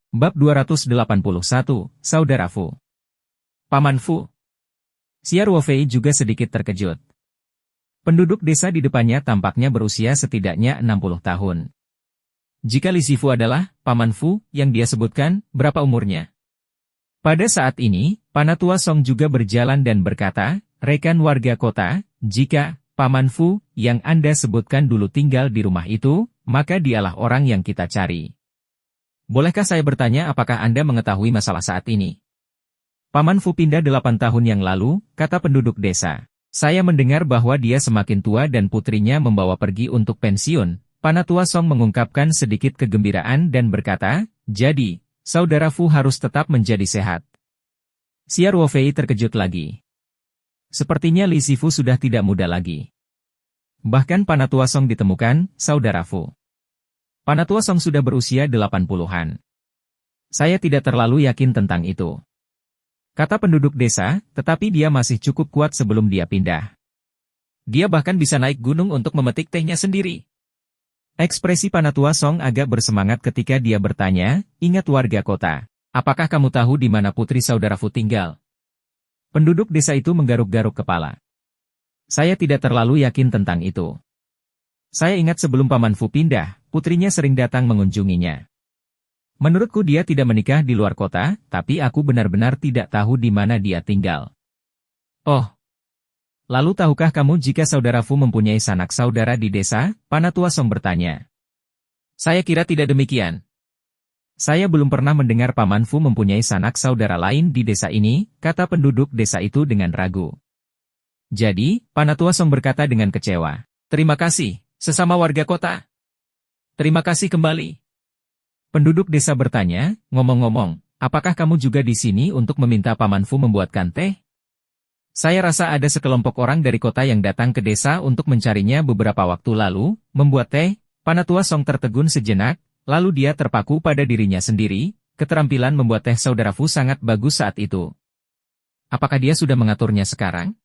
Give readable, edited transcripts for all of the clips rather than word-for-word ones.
Bab 281, Saudara Fu. Paman Fu. Xia Ruofei juga sedikit terkejut. Penduduk desa di depannya tampaknya berusia setidaknya 60 tahun. Jika Li Zifu adalah Paman Fu yang dia sebutkan, berapa umurnya? Pada saat ini, Panatua Song juga berjalan dan berkata, rekan warga kota, jika Paman Fu yang Anda sebutkan dulu tinggal di rumah itu, maka dialah orang yang kita cari. Bolehkah saya bertanya apakah Anda mengetahui masalah saat ini? Paman Fu pindah 8 tahun yang lalu, kata penduduk desa. Saya mendengar bahwa dia semakin tua dan putrinya membawa pergi untuk pensiun. Panatua Song mengungkapkan sedikit kegembiraan dan berkata, jadi, saudara Fu harus tetap menjadi sehat. Xia Ruofei terkejut lagi. Sepertinya Li Zifu sudah tidak muda lagi. Bahkan Panatua Song ditemukan, saudara Fu. Panatua Song sudah berusia 80-an. Saya tidak terlalu yakin tentang itu. Kata penduduk desa, tetapi dia masih cukup kuat sebelum dia pindah. Dia bahkan bisa naik gunung untuk memetik tehnya sendiri. Ekspresi Panatua Song agak bersemangat ketika dia bertanya, ingat warga kota, apakah kamu tahu di mana putri saudara Fu tinggal? Penduduk desa itu menggaruk-garuk kepala. Saya tidak terlalu yakin tentang itu. Saya ingat sebelum Paman Fu pindah, putrinya sering datang mengunjunginya. Menurutku dia tidak menikah di luar kota, tapi aku benar-benar tidak tahu di mana dia tinggal. Oh. Lalu tahukah kamu jika saudara Fu mempunyai sanak saudara di desa? Panatua Song bertanya. Saya kira tidak demikian. Saya belum pernah mendengar Paman Fu mempunyai sanak saudara lain di desa ini, kata penduduk desa itu dengan ragu. Jadi, Panatua Song berkata dengan kecewa. Terima kasih, sesama warga kota. Terima kasih kembali. Penduduk desa bertanya, ngomong-ngomong, apakah kamu juga di sini untuk meminta Paman Fu membuatkan teh? Saya rasa ada sekelompok orang dari kota yang datang ke desa untuk mencarinya beberapa waktu lalu, membuat teh. Panatua Song tertegun sejenak, lalu dia terpaku pada dirinya sendiri, keterampilan membuat teh saudara Fu sangat bagus saat itu. Apakah dia sudah mengaturnya sekarang?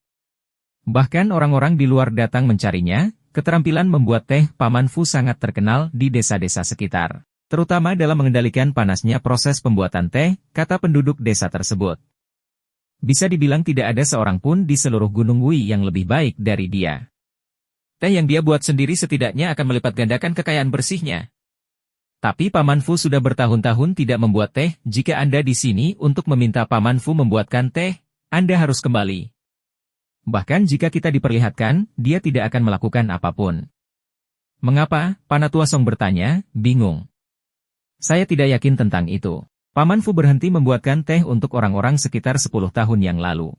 Bahkan orang-orang di luar datang mencarinya. Keterampilan membuat teh Paman Fu sangat terkenal di desa-desa sekitar, terutama dalam mengendalikan panasnya proses pembuatan teh, kata penduduk desa tersebut. Bisa dibilang tidak ada seorang pun di seluruh Gunung Wui yang lebih baik dari dia. Teh yang dia buat sendiri setidaknya akan melipat gandakan kekayaan bersihnya. Tapi Paman Fu sudah bertahun-tahun tidak membuat teh. Jika Anda di sini untuk meminta Paman Fu membuatkan teh, Anda harus kembali. Bahkan jika kita diperlihatkan, dia tidak akan melakukan apapun. Mengapa? Panatua Song bertanya, bingung. Saya tidak yakin tentang itu. Paman Fu berhenti membuatkan teh untuk orang-orang sekitar 10 tahun yang lalu.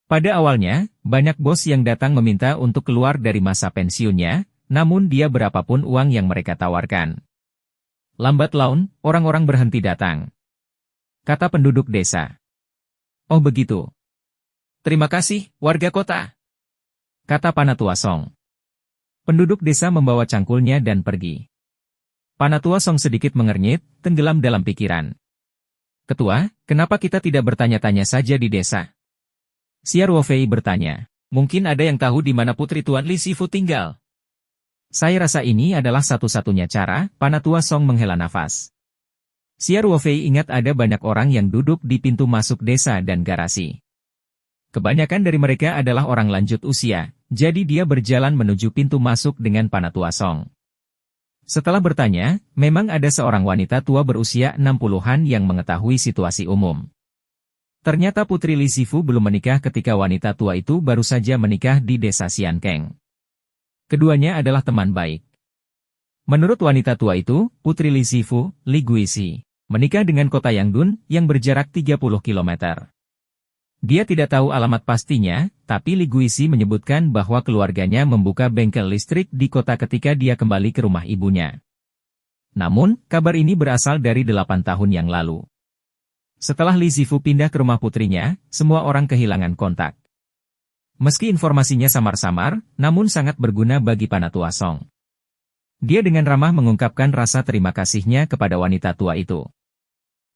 Pada awalnya, banyak bos yang datang meminta untuk keluar dari masa pensiunnya, namun dia berapapun uang yang mereka tawarkan. Lambat laun, orang-orang berhenti datang. Kata penduduk desa. Oh begitu. Terima kasih, warga kota. Kata Panatua Song. Penduduk desa membawa cangkulnya dan pergi. Panatua Song sedikit mengernyit, tenggelam dalam pikiran. Ketua, kenapa kita tidak bertanya-tanya saja di desa? Xia Ruofei bertanya. Mungkin ada yang tahu di mana putri Tuan Li Zifu tinggal. Saya rasa ini adalah satu-satunya cara, Panatua Song menghela nafas. Xia Ruofei ingat ada banyak orang yang duduk di pintu masuk desa dan garasi. Kebanyakan dari mereka adalah orang lanjut usia, jadi dia berjalan menuju pintu masuk dengan Panatua Song. Setelah bertanya, memang ada seorang wanita tua berusia 60-an yang mengetahui situasi umum. Ternyata putri Li Zifu belum menikah ketika wanita tua itu baru saja menikah di desa Xiankeng. Keduanya adalah teman baik. Menurut wanita tua itu, putri Li Zifu, Li Guisi, menikah dengan kota Yangdun yang berjarak 30 km. Dia tidak tahu alamat pastinya, tapi Li Guisi menyebutkan bahwa keluarganya membuka bengkel listrik di kota ketika dia kembali ke rumah ibunya. Namun, kabar ini berasal dari 8 tahun yang lalu. Setelah Li Zifu pindah ke rumah putrinya, semua orang kehilangan kontak. Meski informasinya samar-samar, namun sangat berguna bagi Panatua Song. Dia dengan ramah mengungkapkan rasa terima kasihnya kepada wanita tua itu.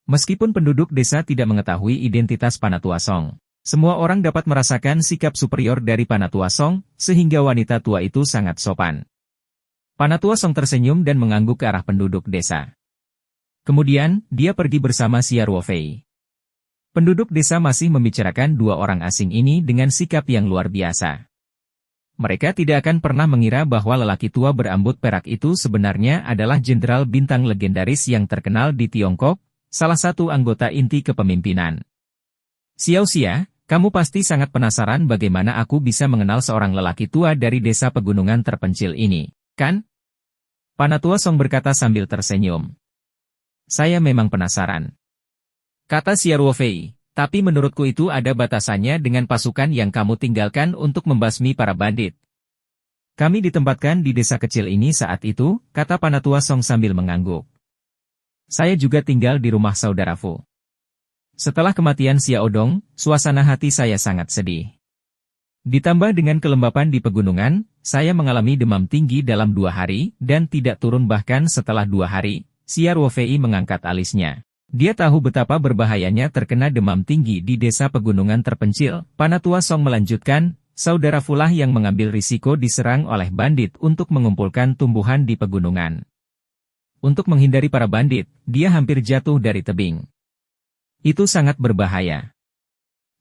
Meskipun penduduk desa tidak mengetahui identitas Panatua Song, semua orang dapat merasakan sikap superior dari Panatua Song, sehingga wanita tua itu sangat sopan. Panatua Song tersenyum dan mengangguk ke arah penduduk desa. Kemudian, dia pergi bersama Xia Ruofei. Penduduk desa masih membicarakan dua orang asing ini dengan sikap yang luar biasa. Mereka tidak akan pernah mengira bahwa lelaki tua berambut perak itu sebenarnya adalah jenderal bintang legendaris yang terkenal di Tiongkok, salah satu anggota inti kepemimpinan. Xiao Xia, kamu pasti sangat penasaran bagaimana aku bisa mengenal seorang lelaki tua dari desa pegunungan terpencil ini, kan? Panatua Song berkata sambil tersenyum. Saya memang penasaran. Kata Xia Ruofei. Tapi menurutku itu ada batasannya dengan pasukan yang kamu tinggalkan untuk membasmi para bandit. Kami ditempatkan di desa kecil ini saat itu, kata Panatua Song sambil mengangguk. Saya juga tinggal di rumah saudara Fu. Setelah kematian Xiao Dong, suasana hati saya sangat sedih. Ditambah dengan kelembapan di pegunungan, saya mengalami demam tinggi dalam 2 hari, dan tidak turun bahkan setelah 2 hari, Xia Ruofei mengangkat alisnya. Dia tahu betapa berbahayanya terkena demam tinggi di desa pegunungan terpencil. Panatua Song melanjutkan, saudara Fulah yang mengambil risiko diserang oleh bandit untuk mengumpulkan tumbuhan di pegunungan. Untuk menghindari para bandit, dia hampir jatuh dari tebing. Itu sangat berbahaya.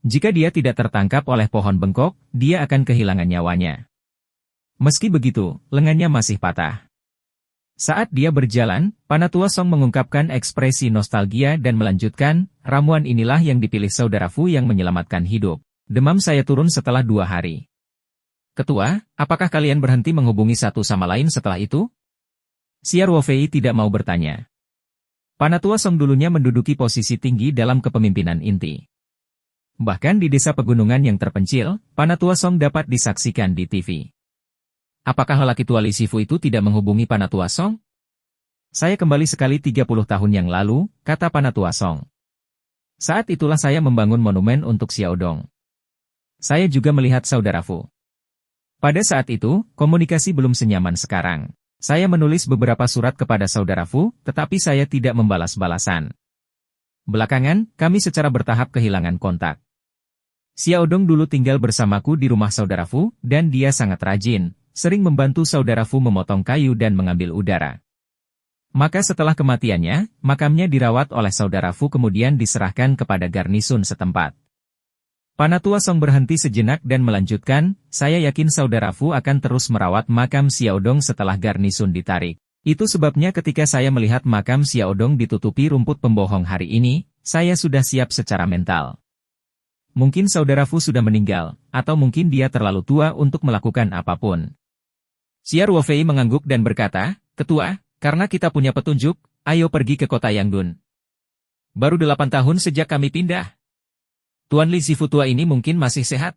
Jika dia tidak tertangkap oleh pohon bengkok, dia akan kehilangan nyawanya. Meski begitu, lengannya masih patah. Saat dia berjalan, Panatua Song mengungkapkan ekspresi nostalgia dan melanjutkan, ramuan inilah yang dipilih saudara Fu yang menyelamatkan hidup. Demam saya turun setelah 2 hari. Ketua, apakah kalian berhenti menghubungi satu sama lain setelah itu? Xia Ruofei tidak mau bertanya. Panatua Song dulunya menduduki posisi tinggi dalam kepemimpinan inti. Bahkan di desa pegunungan yang terpencil, Panatua Song dapat disaksikan di TV. Apakah lelaki tua Li Shifu itu tidak menghubungi Panatua Song? Saya kembali sekali 30 tahun yang lalu, kata Panatua Song. Saat itulah saya membangun monumen untuk Xiao Dong. Saya juga melihat saudara Fu. Pada saat itu, komunikasi belum senyaman sekarang. Saya menulis beberapa surat kepada saudara Fu, tetapi saya tidak membalas balasan. Belakangan, kami secara bertahap kehilangan kontak. Xiao Dong dulu tinggal bersamaku di rumah saudara Fu, dan dia sangat rajin. Sering membantu saudara Fu memotong kayu dan mengambil udara. Maka setelah kematiannya, makamnya dirawat oleh saudara Fu kemudian diserahkan kepada garnisun setempat. Panatua Song berhenti sejenak dan melanjutkan, saya yakin saudara Fu akan terus merawat makam Xiao Dong setelah garnisun ditarik. Itu sebabnya ketika saya melihat makam Xiao Dong ditutupi rumput pembohong hari ini, saya sudah siap secara mental. Mungkin saudara Fu sudah meninggal, atau mungkin dia terlalu tua untuk melakukan apapun. Xia Ruofei mengangguk dan berkata, Ketua, karena kita punya petunjuk, ayo pergi ke kota Yangdun. Baru 8 tahun sejak kami pindah. Tuan Li Shifu tua ini mungkin masih sehat.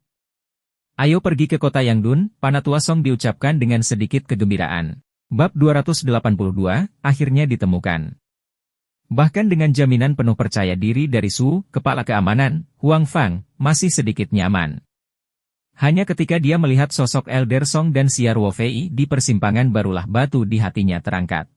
Ayo pergi ke kota Yangdun, Panatua Song diucapkan dengan sedikit kegembiraan. Bab 282, akhirnya ditemukan. Bahkan dengan jaminan penuh percaya diri dari Su, kepala keamanan, Huang Fang, masih sedikit nyaman. Hanya ketika dia melihat sosok Elder Song dan Xia Ruofei di persimpangan barulah batu di hatinya terangkat.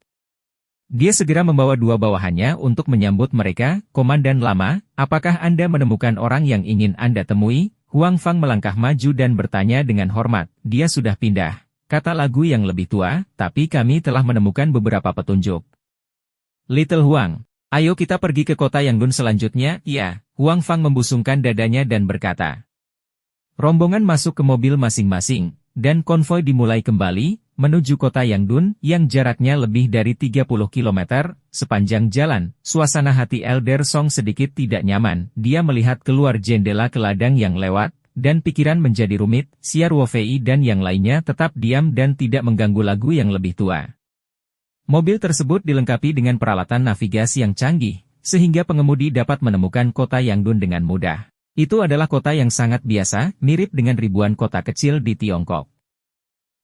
Dia segera membawa 2 bawahannya untuk menyambut mereka, Komandan Lama, apakah Anda menemukan orang yang ingin Anda temui? Huang Fang melangkah maju dan bertanya dengan hormat, dia sudah pindah, kata lagu yang lebih tua, tapi kami telah menemukan beberapa petunjuk. Little Huang, ayo kita pergi ke kota Yangdun selanjutnya, ya, Huang Fang membusungkan dadanya dan berkata. Rombongan masuk ke mobil masing-masing, dan konvoi dimulai kembali, menuju kota Yangdun, yang jaraknya lebih dari 30 km, sepanjang jalan, suasana hati Elder Song sedikit tidak nyaman, dia melihat keluar jendela ke ladang yang lewat, dan pikiran menjadi rumit, Xia Ruofei dan yang lainnya tetap diam dan tidak mengganggu lagu yang lebih tua. Mobil tersebut dilengkapi dengan peralatan navigasi yang canggih, sehingga pengemudi dapat menemukan kota Yangdun dengan mudah. Itu adalah kota yang sangat biasa, mirip dengan ribuan kota kecil di Tiongkok.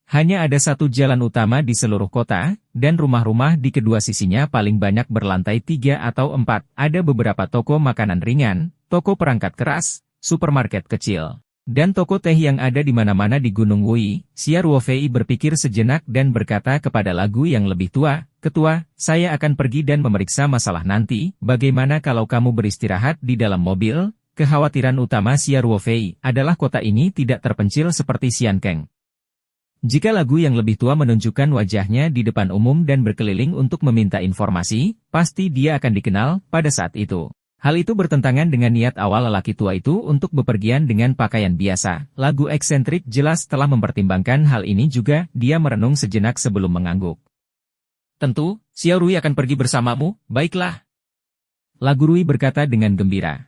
Hanya ada satu jalan utama di seluruh kota, dan rumah-rumah di kedua sisinya paling banyak berlantai 3 atau 4. Ada beberapa toko makanan ringan, toko perangkat keras, supermarket kecil, dan toko teh yang ada di mana-mana di Gunung Wui. Xia Ruofei berpikir sejenak dan berkata kepada lagu yang lebih tua, Ketua, saya akan pergi dan memeriksa masalah nanti, bagaimana kalau kamu beristirahat di dalam mobil? Kekhawatiran utama Xia Ruofei adalah kota ini tidak terpencil seperti Xiankeng. Jika lagu yang lebih tua menunjukkan wajahnya di depan umum dan berkeliling untuk meminta informasi, pasti dia akan dikenal pada saat itu. Hal itu bertentangan dengan niat awal lelaki tua itu untuk bepergian dengan pakaian biasa. Lagu eksentrik jelas telah mempertimbangkan hal ini juga, dia merenung sejenak sebelum mengangguk. Tentu, Xiao Rui akan pergi bersamamu, baiklah. Lagu Rui berkata dengan gembira.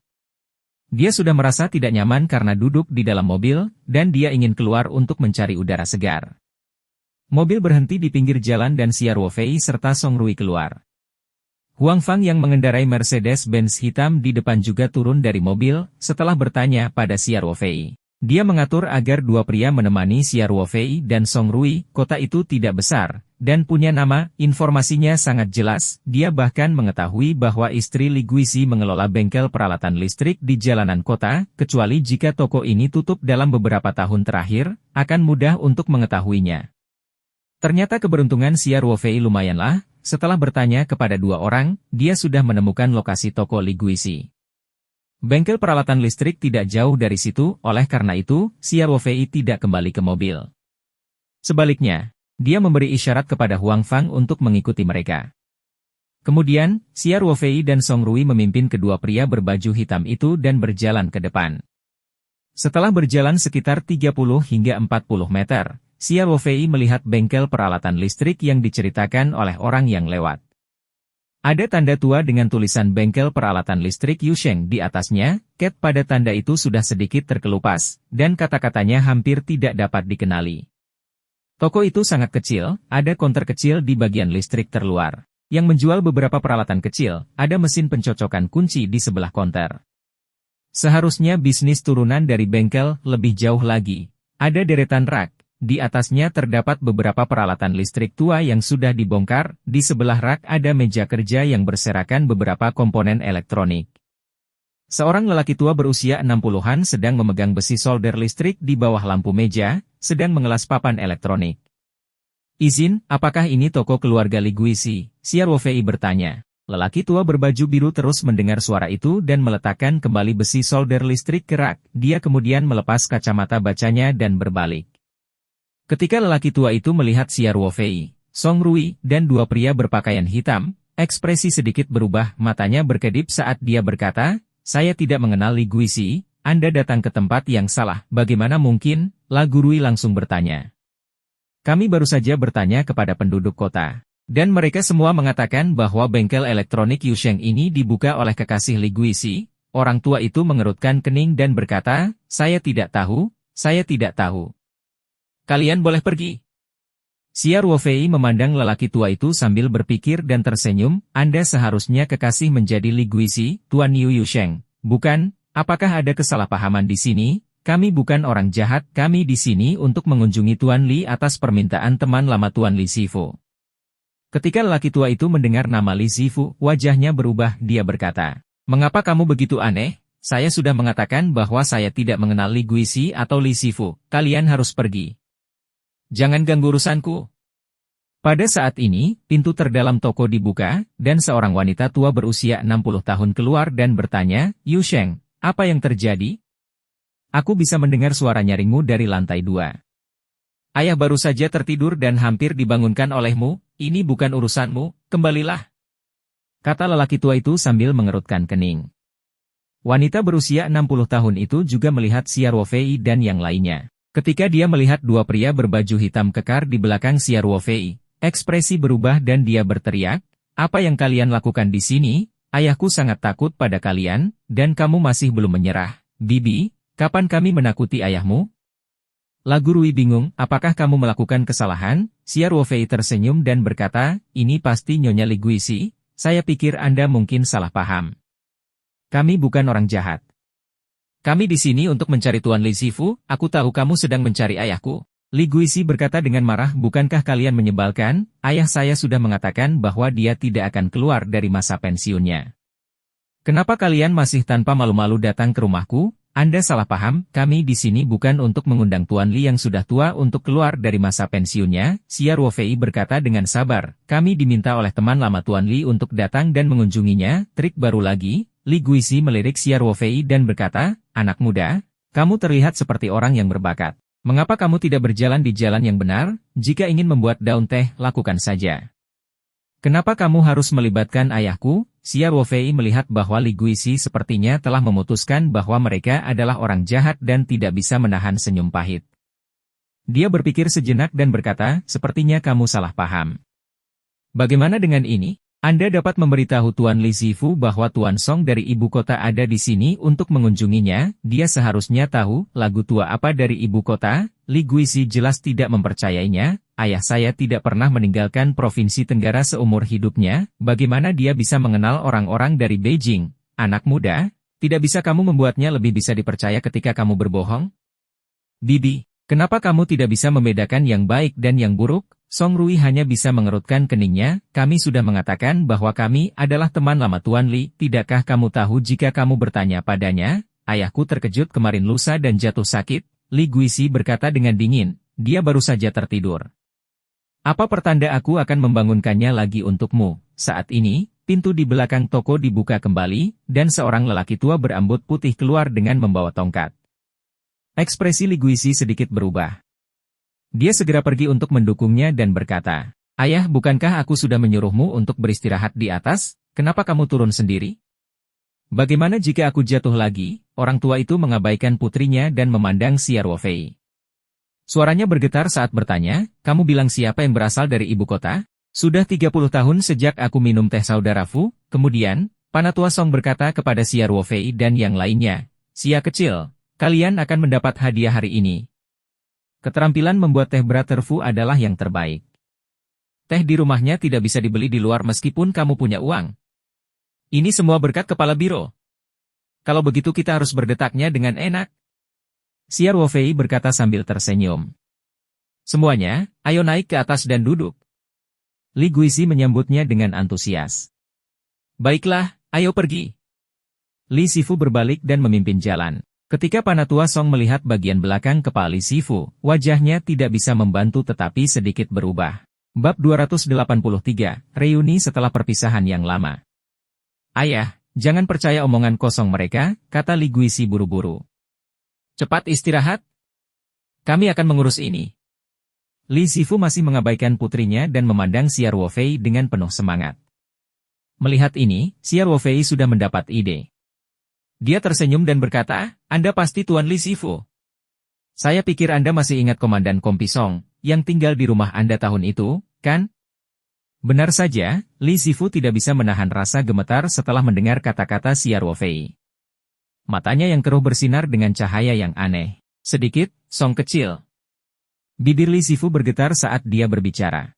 Dia sudah merasa tidak nyaman karena duduk di dalam mobil, dan dia ingin keluar untuk mencari udara segar. Mobil berhenti di pinggir jalan dan Xiao Fei serta Song Rui keluar. Huang Fang yang mengendarai Mercedes-Benz hitam di depan juga turun dari mobil, setelah bertanya pada Xiao Fei. Dia mengatur agar dua pria menemani Xiao Fei dan Song Rui. Kota itu tidak besar, dan punya nama, informasinya sangat jelas. Dia bahkan mengetahui bahwa istri Li Guisi mengelola bengkel peralatan listrik di jalanan kota, kecuali jika toko ini tutup dalam beberapa tahun terakhir, akan mudah untuk mengetahuinya. Ternyata keberuntungan Xiao Fei lumayanlah, setelah bertanya kepada dua orang, dia sudah menemukan lokasi toko Li Guisi. Bengkel peralatan listrik tidak jauh dari situ, oleh karena itu, Xiao Fei tidak kembali ke mobil. Sebaliknya, dia memberi isyarat kepada Huang Fang untuk mengikuti mereka. Kemudian, Xiao Fei dan Song Rui memimpin kedua pria berbaju hitam itu dan berjalan ke depan. Setelah berjalan sekitar 30 hingga 40 meter, Xiao Fei melihat bengkel peralatan listrik yang diceritakan oleh orang yang lewat. Ada tanda tua dengan tulisan bengkel peralatan listrik Yusheng di atasnya, cat pada tanda itu sudah sedikit terkelupas, dan kata-katanya hampir tidak dapat dikenali. Toko itu sangat kecil, ada konter kecil di bagian listrik terluar. Yang menjual beberapa peralatan kecil, ada mesin pencocokan kunci di sebelah konter. Seharusnya bisnis turunan dari bengkel lebih jauh lagi. Ada deretan rak. Di atasnya terdapat beberapa peralatan listrik tua yang sudah dibongkar, di sebelah rak ada meja kerja yang berserakan beberapa komponen elektronik. Seorang lelaki tua berusia 60-an sedang memegang besi solder listrik di bawah lampu meja, sedang mengelas papan elektronik. Izin, apakah ini toko keluarga Li Guisi? Xiao Fei bertanya. Lelaki tua berbaju biru terus mendengar suara itu dan meletakkan kembali besi solder listrik ke rak. Dia kemudian melepas kacamata bacanya dan berbalik. Ketika lelaki tua itu melihat Xiao Fei, Song Rui, dan dua pria berpakaian hitam, ekspresi sedikit berubah, matanya berkedip saat dia berkata, "Saya tidak mengenal Li Guisi, Anda datang ke tempat yang salah, bagaimana mungkin?" Lagu Rui langsung bertanya. "Kami baru saja bertanya kepada penduduk kota, dan mereka semua mengatakan bahwa bengkel elektronik Yusheng ini dibuka oleh kekasih Li Guisi." Orang tua itu mengerutkan kening dan berkata, saya tidak tahu. Kalian boleh pergi." Xiao Fei memandang lelaki tua itu sambil berpikir dan tersenyum, Anda seharusnya kekasih menjadi Li Guisi, Tuan Yu Yusheng. Bukan, apakah ada kesalahpahaman di sini? Kami bukan orang jahat, kami di sini untuk mengunjungi Tuan Li atas permintaan teman lama Tuan Li Sifu. Ketika lelaki tua itu mendengar nama Li Sifu, wajahnya berubah, dia berkata, "Mengapa kamu begitu aneh? Saya sudah mengatakan bahwa saya tidak mengenal Li Guisi atau Li Sifu, kalian harus pergi. Jangan ganggu urusanku." Pada saat ini, pintu terdalam toko dibuka, dan seorang wanita tua berusia 60 tahun keluar dan bertanya, "Yusheng, apa yang terjadi? Aku bisa mendengar suara nyaringmu dari lantai 2. Ayah baru saja tertidur dan hampir dibangunkan olehmu, ini bukan urusanmu, kembalilah," kata lelaki tua itu sambil mengerutkan kening. Wanita berusia 60 tahun itu juga melihat Xiao Fei dan yang lainnya. Ketika dia melihat dua pria berbaju hitam kekar di belakang Xiao Fei, ekspresi berubah dan dia berteriak, "Apa yang kalian lakukan di sini? Ayahku sangat takut pada kalian, dan kamu masih belum menyerah. Bibi, kapan kami menakuti ayahmu?" Lagu Rui bingung, apakah kamu melakukan kesalahan? Xiao Fei tersenyum dan berkata, "Ini pasti Nyonya Li Guisi, saya pikir Anda mungkin salah paham. Kami bukan orang jahat. Kami di sini untuk mencari Tuan Li Sifu, aku tahu kamu sedang mencari ayahku." Li Guisi berkata dengan marah, "Bukankah kalian menyebalkan? Ayah saya sudah mengatakan bahwa dia tidak akan keluar dari masa pensiunnya. Kenapa kalian masih tanpa malu-malu datang ke rumahku? Anda salah paham, kami di sini bukan untuk mengundang Tuan Li yang sudah tua untuk keluar dari masa pensiunnya." Xiao Fei berkata dengan sabar, "Kami diminta oleh teman lama Tuan Li untuk datang dan mengunjunginya." Trik baru lagi, Li Guisi melirik Xiao Fei dan berkata, "Anak muda, kamu terlihat seperti orang yang berbakat. Mengapa kamu tidak berjalan di jalan yang benar? Jika ingin membuat daun teh, lakukan saja. Kenapa kamu harus melibatkan ayahku? Xia Ruofei melihat bahwa Li Guisi sepertinya telah memutuskan bahwa mereka adalah orang jahat dan tidak bisa menahan senyum pahit. Dia berpikir sejenak dan berkata, sepertinya kamu salah paham. Bagaimana dengan ini? Anda dapat memberitahu Tuan Li Zifu bahwa Tuan Song dari ibu kota ada di sini untuk mengunjunginya. Dia seharusnya tahu lagu tua apa dari ibu kota. Li Guisi jelas tidak mempercayainya. Ayah saya tidak pernah meninggalkan Provinsi Tenggara seumur hidupnya. Bagaimana dia bisa mengenal orang-orang dari Beijing? Anak muda, tidak bisa kamu membuatnya lebih bisa dipercaya ketika kamu berbohong? Bibi, kenapa kamu tidak bisa membedakan yang baik dan yang buruk? Song Rui hanya bisa mengerutkan keningnya. Kami sudah mengatakan bahwa kami adalah teman lama Tuan Li. Tidakkah kamu tahu jika kamu bertanya padanya? Ayahku terkejut kemarin lusa dan jatuh sakit. Li Guisi berkata dengan dingin. Dia baru saja tertidur. Apa pertanda aku akan membangunkannya lagi untukmu? Saat ini, pintu di belakang toko dibuka kembali, dan seorang lelaki tua berambut putih keluar dengan membawa tongkat. Ekspresi Li Guisi sedikit berubah. Dia segera pergi untuk mendukungnya dan berkata, Ayah, bukankah aku sudah menyuruhmu untuk beristirahat di atas? Kenapa kamu turun sendiri? Bagaimana jika aku jatuh lagi? Orang tua itu mengabaikan putrinya dan memandang Xia Ruofei. Suaranya bergetar saat bertanya, kamu bilang siapa yang berasal dari ibu kota? Sudah 30 tahun sejak aku minum teh saudara Fu. Kemudian, Panatua Song berkata kepada Xia Ruofei dan yang lainnya, Xia kecil, kalian akan mendapat hadiah hari ini. Keterampilan membuat teh Brother Fu adalah yang terbaik. Teh di rumahnya tidak bisa dibeli di luar meskipun kamu punya uang. Ini semua berkat kepala biro. Kalau begitu kita harus berdetaknya dengan enak. Xia Ruofei berkata sambil tersenyum. Semuanya, ayo naik ke atas dan duduk. Li Guisi menyambutnya dengan antusias. Baiklah, ayo pergi. Li Zifu berbalik dan memimpin jalan. Ketika Panatua Song melihat bagian belakang kepala Li Zifu, wajahnya tidak bisa membantu tetapi sedikit berubah. Bab 283, Reuni setelah perpisahan yang lama. Ayah, jangan percaya omongan kosong mereka, kata Li Guisi buru-buru. Cepat istirahat. Kami akan mengurus ini. Li Zifu masih mengabaikan putrinya dan memandang Xia Ruofei dengan penuh semangat. Melihat ini, Xia Ruofei sudah mendapat ide. Dia tersenyum dan berkata, Anda pasti Tuan Li Zifu. Saya pikir Anda masih ingat Komandan Kompisong, yang tinggal di rumah Anda tahun itu, kan? Benar saja, Li Zifu tidak bisa menahan rasa gemetar setelah mendengar kata-kata Xia Ruofei. Matanya yang keruh bersinar dengan cahaya yang aneh. Sedikit, Song kecil. Bibir Li Zifu bergetar saat dia berbicara.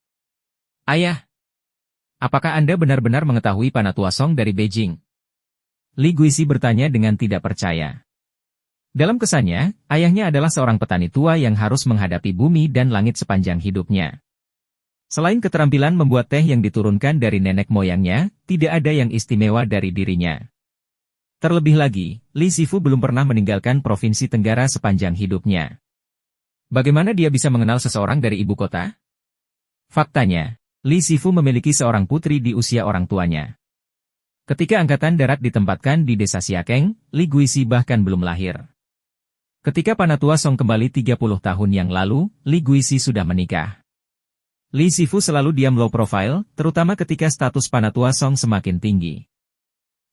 Ayah, apakah Anda benar-benar mengetahui Panatua Song dari Beijing? Li Guisi bertanya dengan tidak percaya. Dalam kesannya, ayahnya adalah seorang petani tua yang harus menghadapi bumi dan langit sepanjang hidupnya. Selain keterampilan membuat teh yang diturunkan dari nenek moyangnya, tidak ada yang istimewa dari dirinya. Terlebih lagi, Li Zifu belum pernah meninggalkan Provinsi Tenggara sepanjang hidupnya. Bagaimana dia bisa mengenal seseorang dari ibu kota? Faktanya, Li Zifu memiliki seorang putri di usia orang tuanya. Ketika Angkatan Darat ditempatkan di desa Siakeng, Li Guisi bahkan belum lahir. Ketika Panatua Song kembali 30 tahun yang lalu, Li Guisi sudah menikah. Li Zifu selalu diam low profile, terutama ketika status Panatua Song semakin tinggi.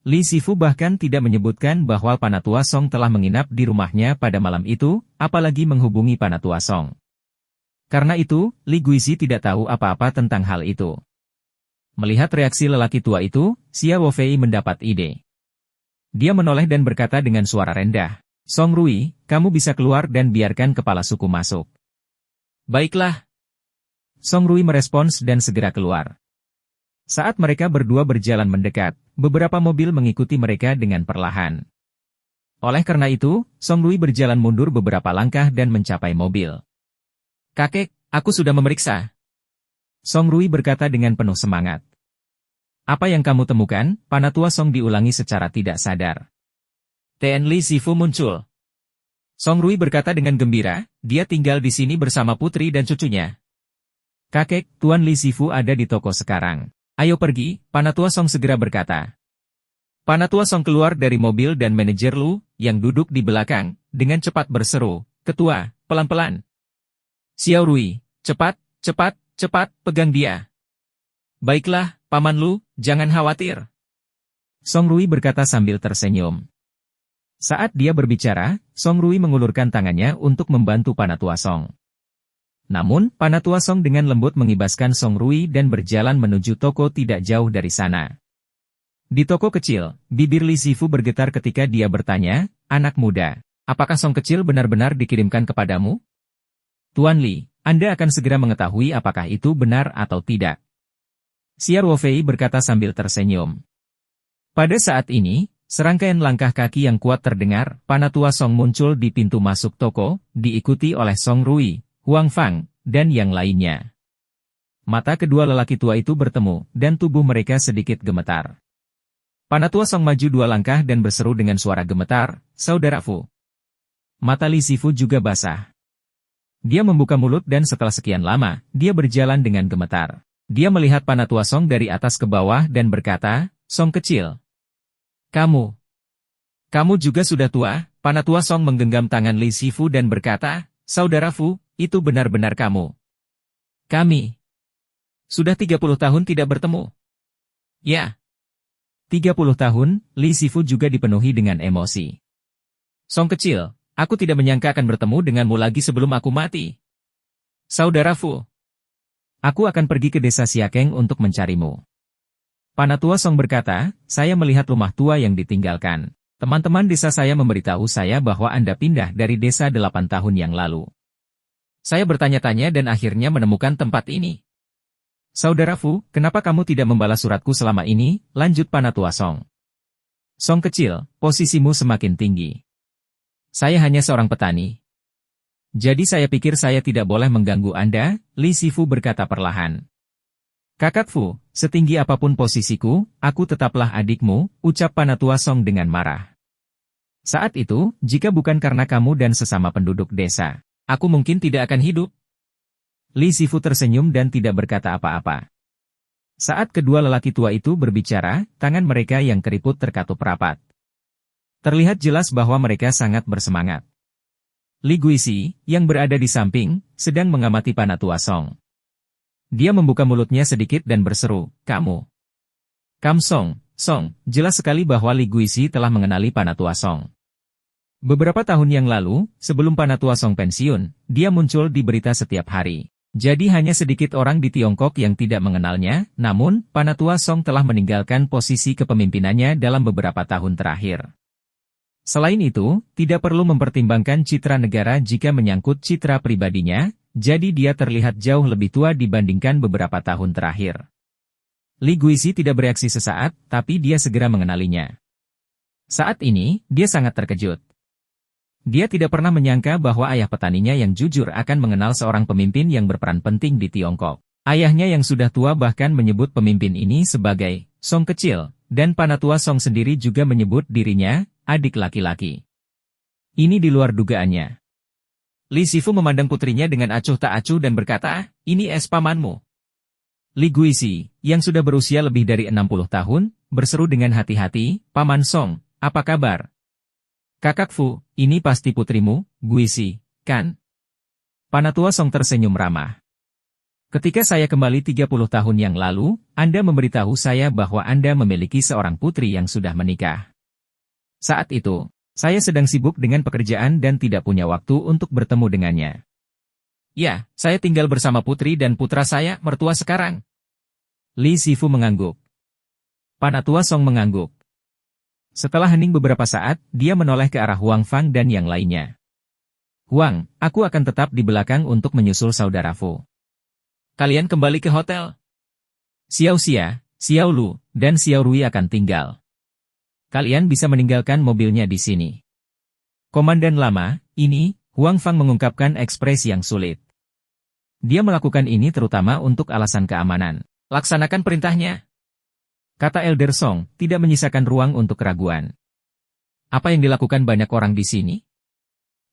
Li Zifu bahkan tidak menyebutkan bahwa Panatua Song telah menginap di rumahnya pada malam itu, apalagi menghubungi Panatua Song. Karena itu, Li Guisi tidak tahu apa-apa tentang hal itu. Melihat reaksi lelaki tua itu, Xia Ruofei mendapat ide. Dia menoleh dan berkata dengan suara rendah, Song Rui, kamu bisa keluar dan biarkan kepala suku masuk. Baiklah. Song Rui merespons dan segera keluar. Saat mereka berdua berjalan mendekat, beberapa mobil mengikuti mereka dengan perlahan. Oleh karena itu, Song Rui berjalan mundur beberapa langkah dan mencapai mobil. Kakek, aku sudah memeriksa. Song Rui berkata dengan penuh semangat. Apa yang kamu temukan? Panatua Song diulangi secara tidak sadar. Tian Li Zifu muncul. Song Rui berkata dengan gembira, dia tinggal di sini bersama putri dan cucunya. Kakek, Tuan Li Zifu ada di toko sekarang. Ayo pergi, Panatua Song segera berkata. Panatua Song keluar dari mobil dan manajer Lu, yang duduk di belakang, dengan cepat berseru, Ketua, pelan-pelan. Xiao Rui, cepat, cepat, cepat, pegang dia. Baiklah, Paman Lu, jangan khawatir. Song Rui berkata sambil tersenyum. Saat dia berbicara, Song Rui mengulurkan tangannya untuk membantu Panatua Song. Namun, Panatua Song dengan lembut mengibaskan Song Rui dan berjalan menuju toko tidak jauh dari sana. Di toko kecil, bibir Li Zifu bergetar ketika dia bertanya, "Anak muda, apakah Song kecil benar-benar dikirimkan kepadamu?" "Tuan Li, Anda akan segera mengetahui apakah itu benar atau tidak." Xia Ruofei berkata sambil tersenyum. Pada saat ini, serangkaian langkah kaki yang kuat terdengar, Panatua Song muncul di pintu masuk toko, diikuti oleh Song Rui, Huang Fang, dan yang lainnya. Mata kedua lelaki tua itu bertemu, dan tubuh mereka sedikit gemetar. Panatua Song maju 2 langkah dan berseru dengan suara gemetar, "Saudara Fu." Mata Li Zifu juga basah. Dia membuka mulut dan setelah sekian lama, dia berjalan dengan gemetar. Dia melihat Panatua Song dari atas ke bawah dan berkata, "Song kecil. Kamu juga sudah tua." Panatua Song menggenggam tangan Li Zifu dan berkata, "Saudara Fu, itu benar-benar kamu. Kami sudah 30 tahun tidak bertemu." "Ya. 30 tahun," Li Zifu juga dipenuhi dengan emosi. "Song kecil, aku tidak menyangka akan bertemu denganmu lagi sebelum aku mati. Saudara Fu, aku akan pergi ke desa Siakeng untuk mencarimu." Panatua Song berkata, "Saya melihat rumah tua yang ditinggalkan. Teman-teman desa saya memberitahu saya bahwa Anda pindah dari desa 8 tahun yang lalu. Saya bertanya-tanya dan akhirnya menemukan tempat ini." "Saudara Fu, kenapa kamu tidak membalas suratku selama ini?" lanjut Panatua Song. "Song kecil, posisimu semakin tinggi. Saya hanya seorang petani. Jadi saya pikir saya tidak boleh mengganggu Anda," Li Zifu berkata perlahan. "Kakak Fu, setinggi apapun posisiku, aku tetaplah adikmu," ucap Panatua Song dengan marah. "Saat itu, jika bukan karena kamu dan sesama penduduk desa, aku mungkin tidak akan hidup." Li Zifu tersenyum dan tidak berkata apa-apa. Saat kedua lelaki tua itu berbicara, tangan mereka yang keriput terkatup rapat. Terlihat jelas bahwa mereka sangat bersemangat. Li Guisi, yang berada di samping, sedang mengamati Panatua Song. Dia membuka mulutnya sedikit dan berseru, "Kamu. Kam Song, Song." Jelas sekali bahwa Li Guisi telah mengenali Panatua Song. Beberapa tahun yang lalu, sebelum Panatua Song pensiun, dia muncul di berita setiap hari. Jadi hanya sedikit orang di Tiongkok yang tidak mengenalnya, namun, Panatua Song telah meninggalkan posisi kepemimpinannya dalam beberapa tahun terakhir. Selain itu, tidak perlu mempertimbangkan citra negara jika menyangkut citra pribadinya, jadi dia terlihat jauh lebih tua dibandingkan beberapa tahun terakhir. Li Guisi tidak bereaksi sesaat, tapi dia segera mengenalinya. Saat ini, dia sangat terkejut. Dia tidak pernah menyangka bahwa ayah petaninya yang jujur akan mengenal seorang pemimpin yang berperan penting di Tiongkok. Ayahnya yang sudah tua bahkan menyebut pemimpin ini sebagai Song kecil, dan Panatua Song sendiri juga menyebut dirinya adik laki-laki. Ini di luar dugaannya. Li Zifu memandang putrinya dengan acuh tak acuh dan berkata, "Ini es pamanmu." Li Guisi, yang sudah berusia lebih dari 60 tahun, berseru dengan hati-hati, "Paman Song, apa kabar?" "Kakak Fu, ini pasti putrimu, Guisi, kan?" Panatua Song tersenyum ramah. "Ketika saya kembali 30 tahun yang lalu, Anda memberitahu saya bahwa Anda memiliki seorang putri yang sudah menikah. Saat itu, saya sedang sibuk dengan pekerjaan dan tidak punya waktu untuk bertemu dengannya. Ya, saya tinggal bersama putri dan putra saya, mertua sekarang." Li Zifu mengangguk. Panatua Song mengangguk. Setelah hening beberapa saat, dia menoleh ke arah Huang Fang dan yang lainnya. "Huang, aku akan tetap di belakang untuk menyusul saudara Fu. Kalian kembali ke hotel. Xiao Xia, Xiao Lu, dan Xiao Rui akan tinggal. Kalian bisa meninggalkan mobilnya di sini." "Komandan lama, ini," Huang Fang mengungkapkan ekspresi yang sulit. Dia melakukan ini terutama untuk alasan keamanan. "Laksanakan perintahnya," kata Elder Song, tidak menyisakan ruang untuk keraguan. "Apa yang dilakukan banyak orang di sini?"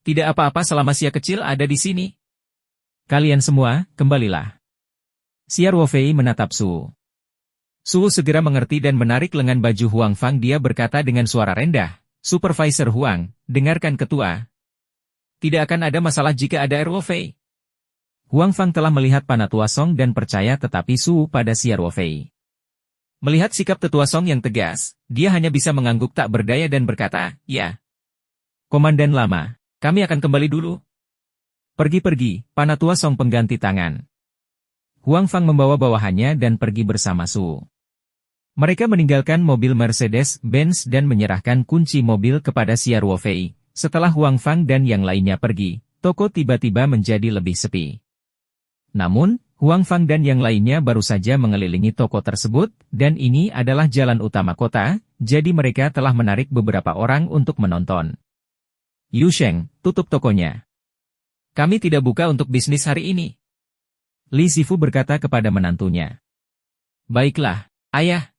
"Tidak apa-apa selama Xia kecil ada di sini." "Kalian semua, kembalilah." Xia Ruofei menatap Su. Su segera mengerti dan menarik lengan baju Huang Fang. Dia berkata dengan suara rendah, "Supervisor Huang, dengarkan ketua. Tidak akan ada masalah jika ada Ruofei. Huang Fang telah melihat Panatua Song dan percaya tetapi Su pada si Ruofei. Melihat sikap Tetua Song yang tegas, dia hanya bisa mengangguk tak berdaya dan berkata, "Ya. Komandan lama, kami akan kembali dulu." "Pergi-pergi," Panatua Song pengganti tangan. Huang Fang membawa bawahannya dan pergi bersama Su. Mereka meninggalkan mobil Mercedes-Benz dan menyerahkan kunci mobil kepada si Ruofei. Setelah Huang Fang dan yang lainnya pergi, toko tiba-tiba menjadi lebih sepi. Namun, Huang Fang dan yang lainnya baru saja mengelilingi toko tersebut, dan ini adalah jalan utama kota, jadi mereka telah menarik beberapa orang untuk menonton. "Yu Sheng, tutup tokonya. Kami tidak buka untuk bisnis hari ini." Li Sifu berkata kepada menantunya. "Baiklah, ayah."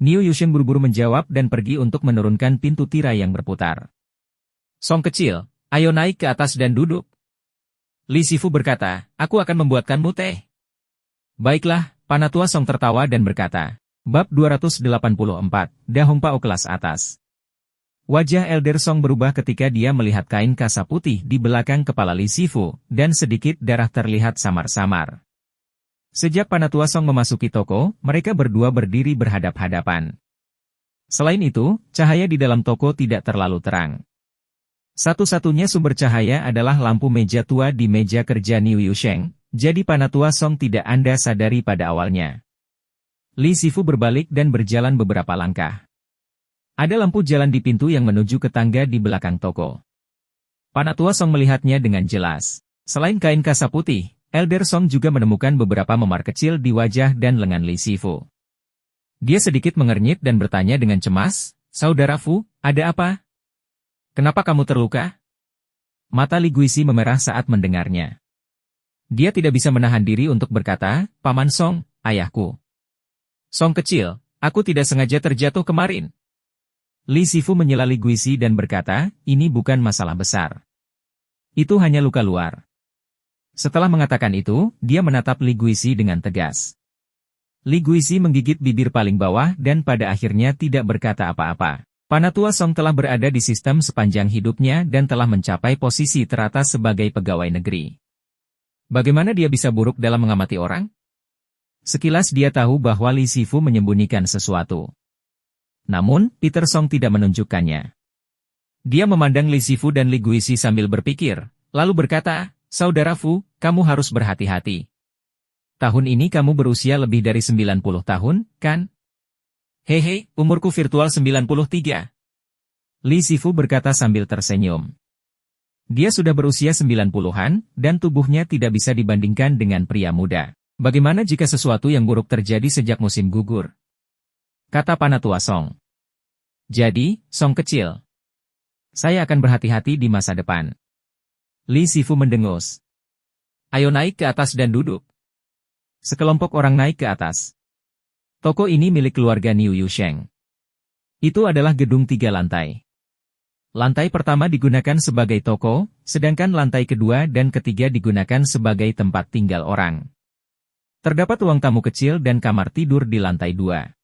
Niu Yusheng buru-buru menjawab dan pergi untuk menurunkan pintu tirai yang berputar. "Song kecil, ayo naik ke atas dan duduk." Li Sifu berkata, "Aku akan membuatkanmu teh." "Baiklah," Panatua Song tertawa dan berkata. Bab 284, Da Hongpao kelas atas. Wajah Elder Song berubah ketika dia melihat kain kasa putih di belakang kepala Li Sifu, dan sedikit darah terlihat samar-samar. Sejak Panatua Song memasuki toko, mereka berdua berdiri berhadap-hadapan. Selain itu, cahaya di dalam toko tidak terlalu terang. Satu-satunya sumber cahaya adalah lampu meja tua di meja kerja Niu Yusheng, jadi Panatua Song tidak Anda sadari pada awalnya. Li Sifu berbalik dan berjalan beberapa langkah. Ada lampu jalan di pintu yang menuju ke tangga di belakang toko. Panatua Song melihatnya dengan jelas. Selain kain kasa putih, Elder Song juga menemukan beberapa memar kecil di wajah dan lengan Li Sifu. Dia sedikit mengernyit dan bertanya dengan cemas, "Saudara Fu, ada apa? Kenapa kamu terluka?" Mata Li Guisi memerah saat mendengarnya. Dia tidak bisa menahan diri untuk berkata, "Paman Song, ayahku. Song kecil, aku tidak sengaja terjatuh kemarin." Li Sifu menyela Li Guisi dan berkata, "Ini bukan masalah besar. Itu hanya luka luar." Setelah mengatakan itu, dia menatap Li Guisi dengan tegas. Li Guisi menggigit bibir paling bawah dan pada akhirnya tidak berkata apa-apa. Panatua Song telah berada di sistem sepanjang hidupnya dan telah mencapai posisi teratas sebagai pegawai negeri. Bagaimana dia bisa buruk dalam mengamati orang? Sekilas dia tahu bahwa Li Sifu menyembunyikan sesuatu. Namun, Peter Song tidak menunjukkannya. Dia memandang Li Sifu dan Li Guisi sambil berpikir, lalu berkata, "Saudara Fu, kamu harus berhati-hati. Tahun ini kamu berusia lebih dari 90 tahun, kan?" "Hehe, umurku virtual 93. Li Sifu berkata sambil tersenyum. Dia sudah berusia 90-an, dan tubuhnya tidak bisa dibandingkan dengan pria muda. Bagaimana jika sesuatu yang buruk terjadi sejak musim gugur? Kata Panatua Song. Jadi, Song kecil. Saya akan berhati-hati di masa depan. Li Sifu mendengus. Ayo naik ke atas dan duduk. Sekelompok orang naik ke atas. Toko ini milik keluarga Niu Yusheng. Itu adalah gedung 3 lantai. Lantai pertama digunakan sebagai toko, sedangkan lantai kedua dan ketiga digunakan sebagai tempat tinggal orang. Terdapat ruang tamu kecil dan kamar tidur di lantai 2.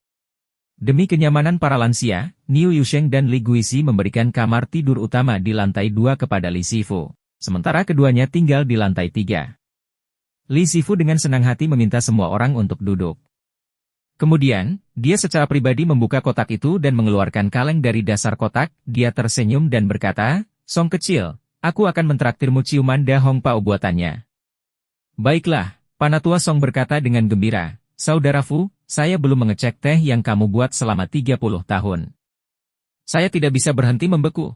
Demi kenyamanan para lansia, Niu Yusheng dan Li Guisi memberikan kamar tidur utama di lantai 2 kepada Li Sifu, sementara keduanya tinggal di lantai 3. Li Sifu dengan senang hati meminta semua orang untuk duduk. Kemudian, dia secara pribadi membuka kotak itu dan mengeluarkan kaleng dari dasar kotak. Dia tersenyum dan berkata, Song kecil, aku akan mentraktirmu ciuman Da Hongpao buatannya. Baiklah, Panatua Song berkata dengan gembira, Saudara Fu, saya belum mengecek teh yang kamu buat selama 30 tahun. Saya tidak bisa berhenti membeku.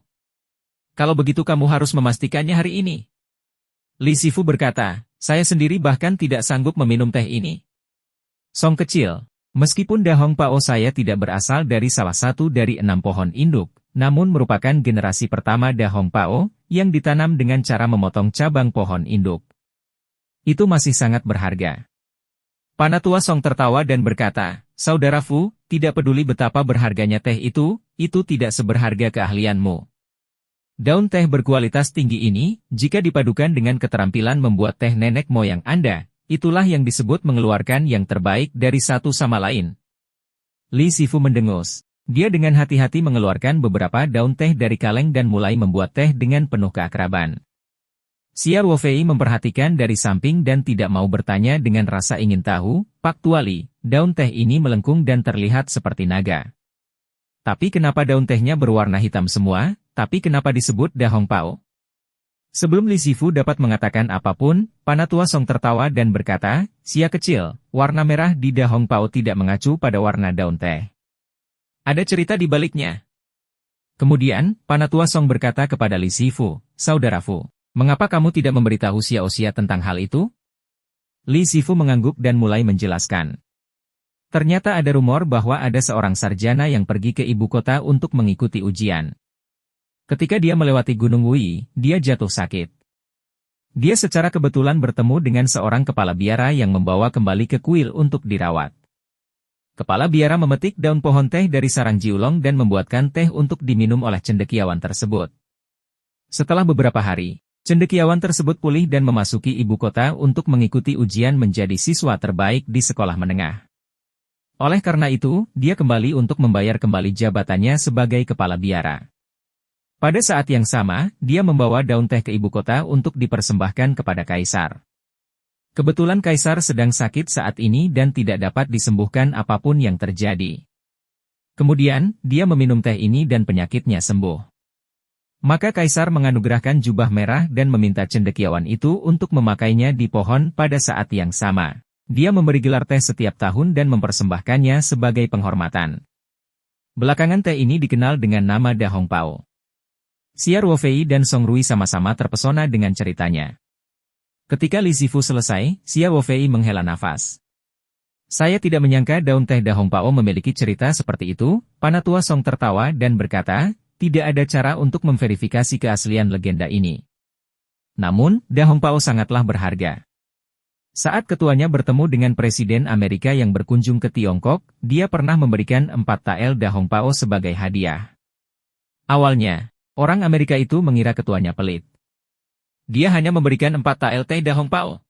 Kalau begitu kamu harus memastikannya hari ini. Li Sifu berkata, saya sendiri bahkan tidak sanggup meminum teh ini. Song kecil. Meskipun Da Hongpao saya tidak berasal dari salah satu dari 6 pohon induk, namun merupakan generasi pertama Da Hongpao, yang ditanam dengan cara memotong cabang pohon induk. Itu masih sangat berharga. Panatua Song tertawa dan berkata, Saudara Fu, tidak peduli betapa berharganya teh itu tidak seberharga keahlianmu. Daun teh berkualitas tinggi ini, jika dipadukan dengan keterampilan membuat teh nenek moyang Anda, itulah yang disebut mengeluarkan yang terbaik dari satu sama lain. Li Sifu mendengus. Dia dengan hati-hati mengeluarkan beberapa daun teh dari kaleng dan mulai membuat teh dengan penuh keakraban. Xia Ruofei memperhatikan dari samping dan tidak mau bertanya dengan rasa ingin tahu, Pak Tuali, daun teh ini melengkung dan terlihat seperti naga. Tapi kenapa daun tehnya berwarna hitam semua, tapi kenapa disebut Da Hongpao? Sebelum Li Zifu dapat mengatakan apapun, Panatua Song tertawa dan berkata, Xia kecil, warna merah di Da Hongpao tidak mengacu pada warna daun teh. Ada cerita di baliknya. Kemudian, Panatua Song berkata kepada Li Zifu, Saudara Fu. Mengapa kamu tidak memberitahu Xiao tentang hal itu? Li Zifu mengangguk dan mulai menjelaskan. Ternyata ada rumor bahwa ada seorang sarjana yang pergi ke ibu kota untuk mengikuti ujian. Ketika dia melewati Gunung Wui, dia jatuh sakit. Dia secara kebetulan bertemu dengan seorang kepala biara yang membawa kembali ke kuil untuk dirawat. Kepala biara memetik daun pohon teh dari sarang Jiulong dan membuatkan teh untuk diminum oleh cendekiawan tersebut. Setelah beberapa hari, cendekiawan tersebut pulih dan memasuki ibu kota untuk mengikuti ujian menjadi siswa terbaik di sekolah menengah. Oleh karena itu, dia kembali untuk membayar kembali jabatannya sebagai kepala biara. Pada saat yang sama, dia membawa daun teh ke ibu kota untuk dipersembahkan kepada kaisar. Kebetulan kaisar sedang sakit saat ini dan tidak dapat disembuhkan apapun yang terjadi. Kemudian, dia meminum teh ini dan penyakitnya sembuh. Maka kaisar menganugerahkan jubah merah dan meminta cendekiawan itu untuk memakainya di pohon pada saat yang sama. Dia memberi gelar teh setiap tahun dan mempersembahkannya sebagai penghormatan. Belakangan teh ini dikenal dengan nama Da Hongpao. Xia Ruofei dan Song Rui sama-sama terpesona dengan ceritanya. Ketika Li Zifu selesai, Xia Ruofei menghela nafas. Saya tidak menyangka daun teh Da Hongpao memiliki cerita seperti itu. Panatua Song tertawa dan berkata, tidak ada cara untuk memverifikasi keaslian legenda ini. Namun, Da Hongpao sangatlah berharga. Saat ketuanya bertemu dengan Presiden Amerika yang berkunjung ke Tiongkok, dia pernah memberikan 4 tael Da Hongpao sebagai hadiah. Awalnya, orang Amerika itu mengira ketuanya pelit. Dia hanya memberikan 4 tael teh Da Hongpao.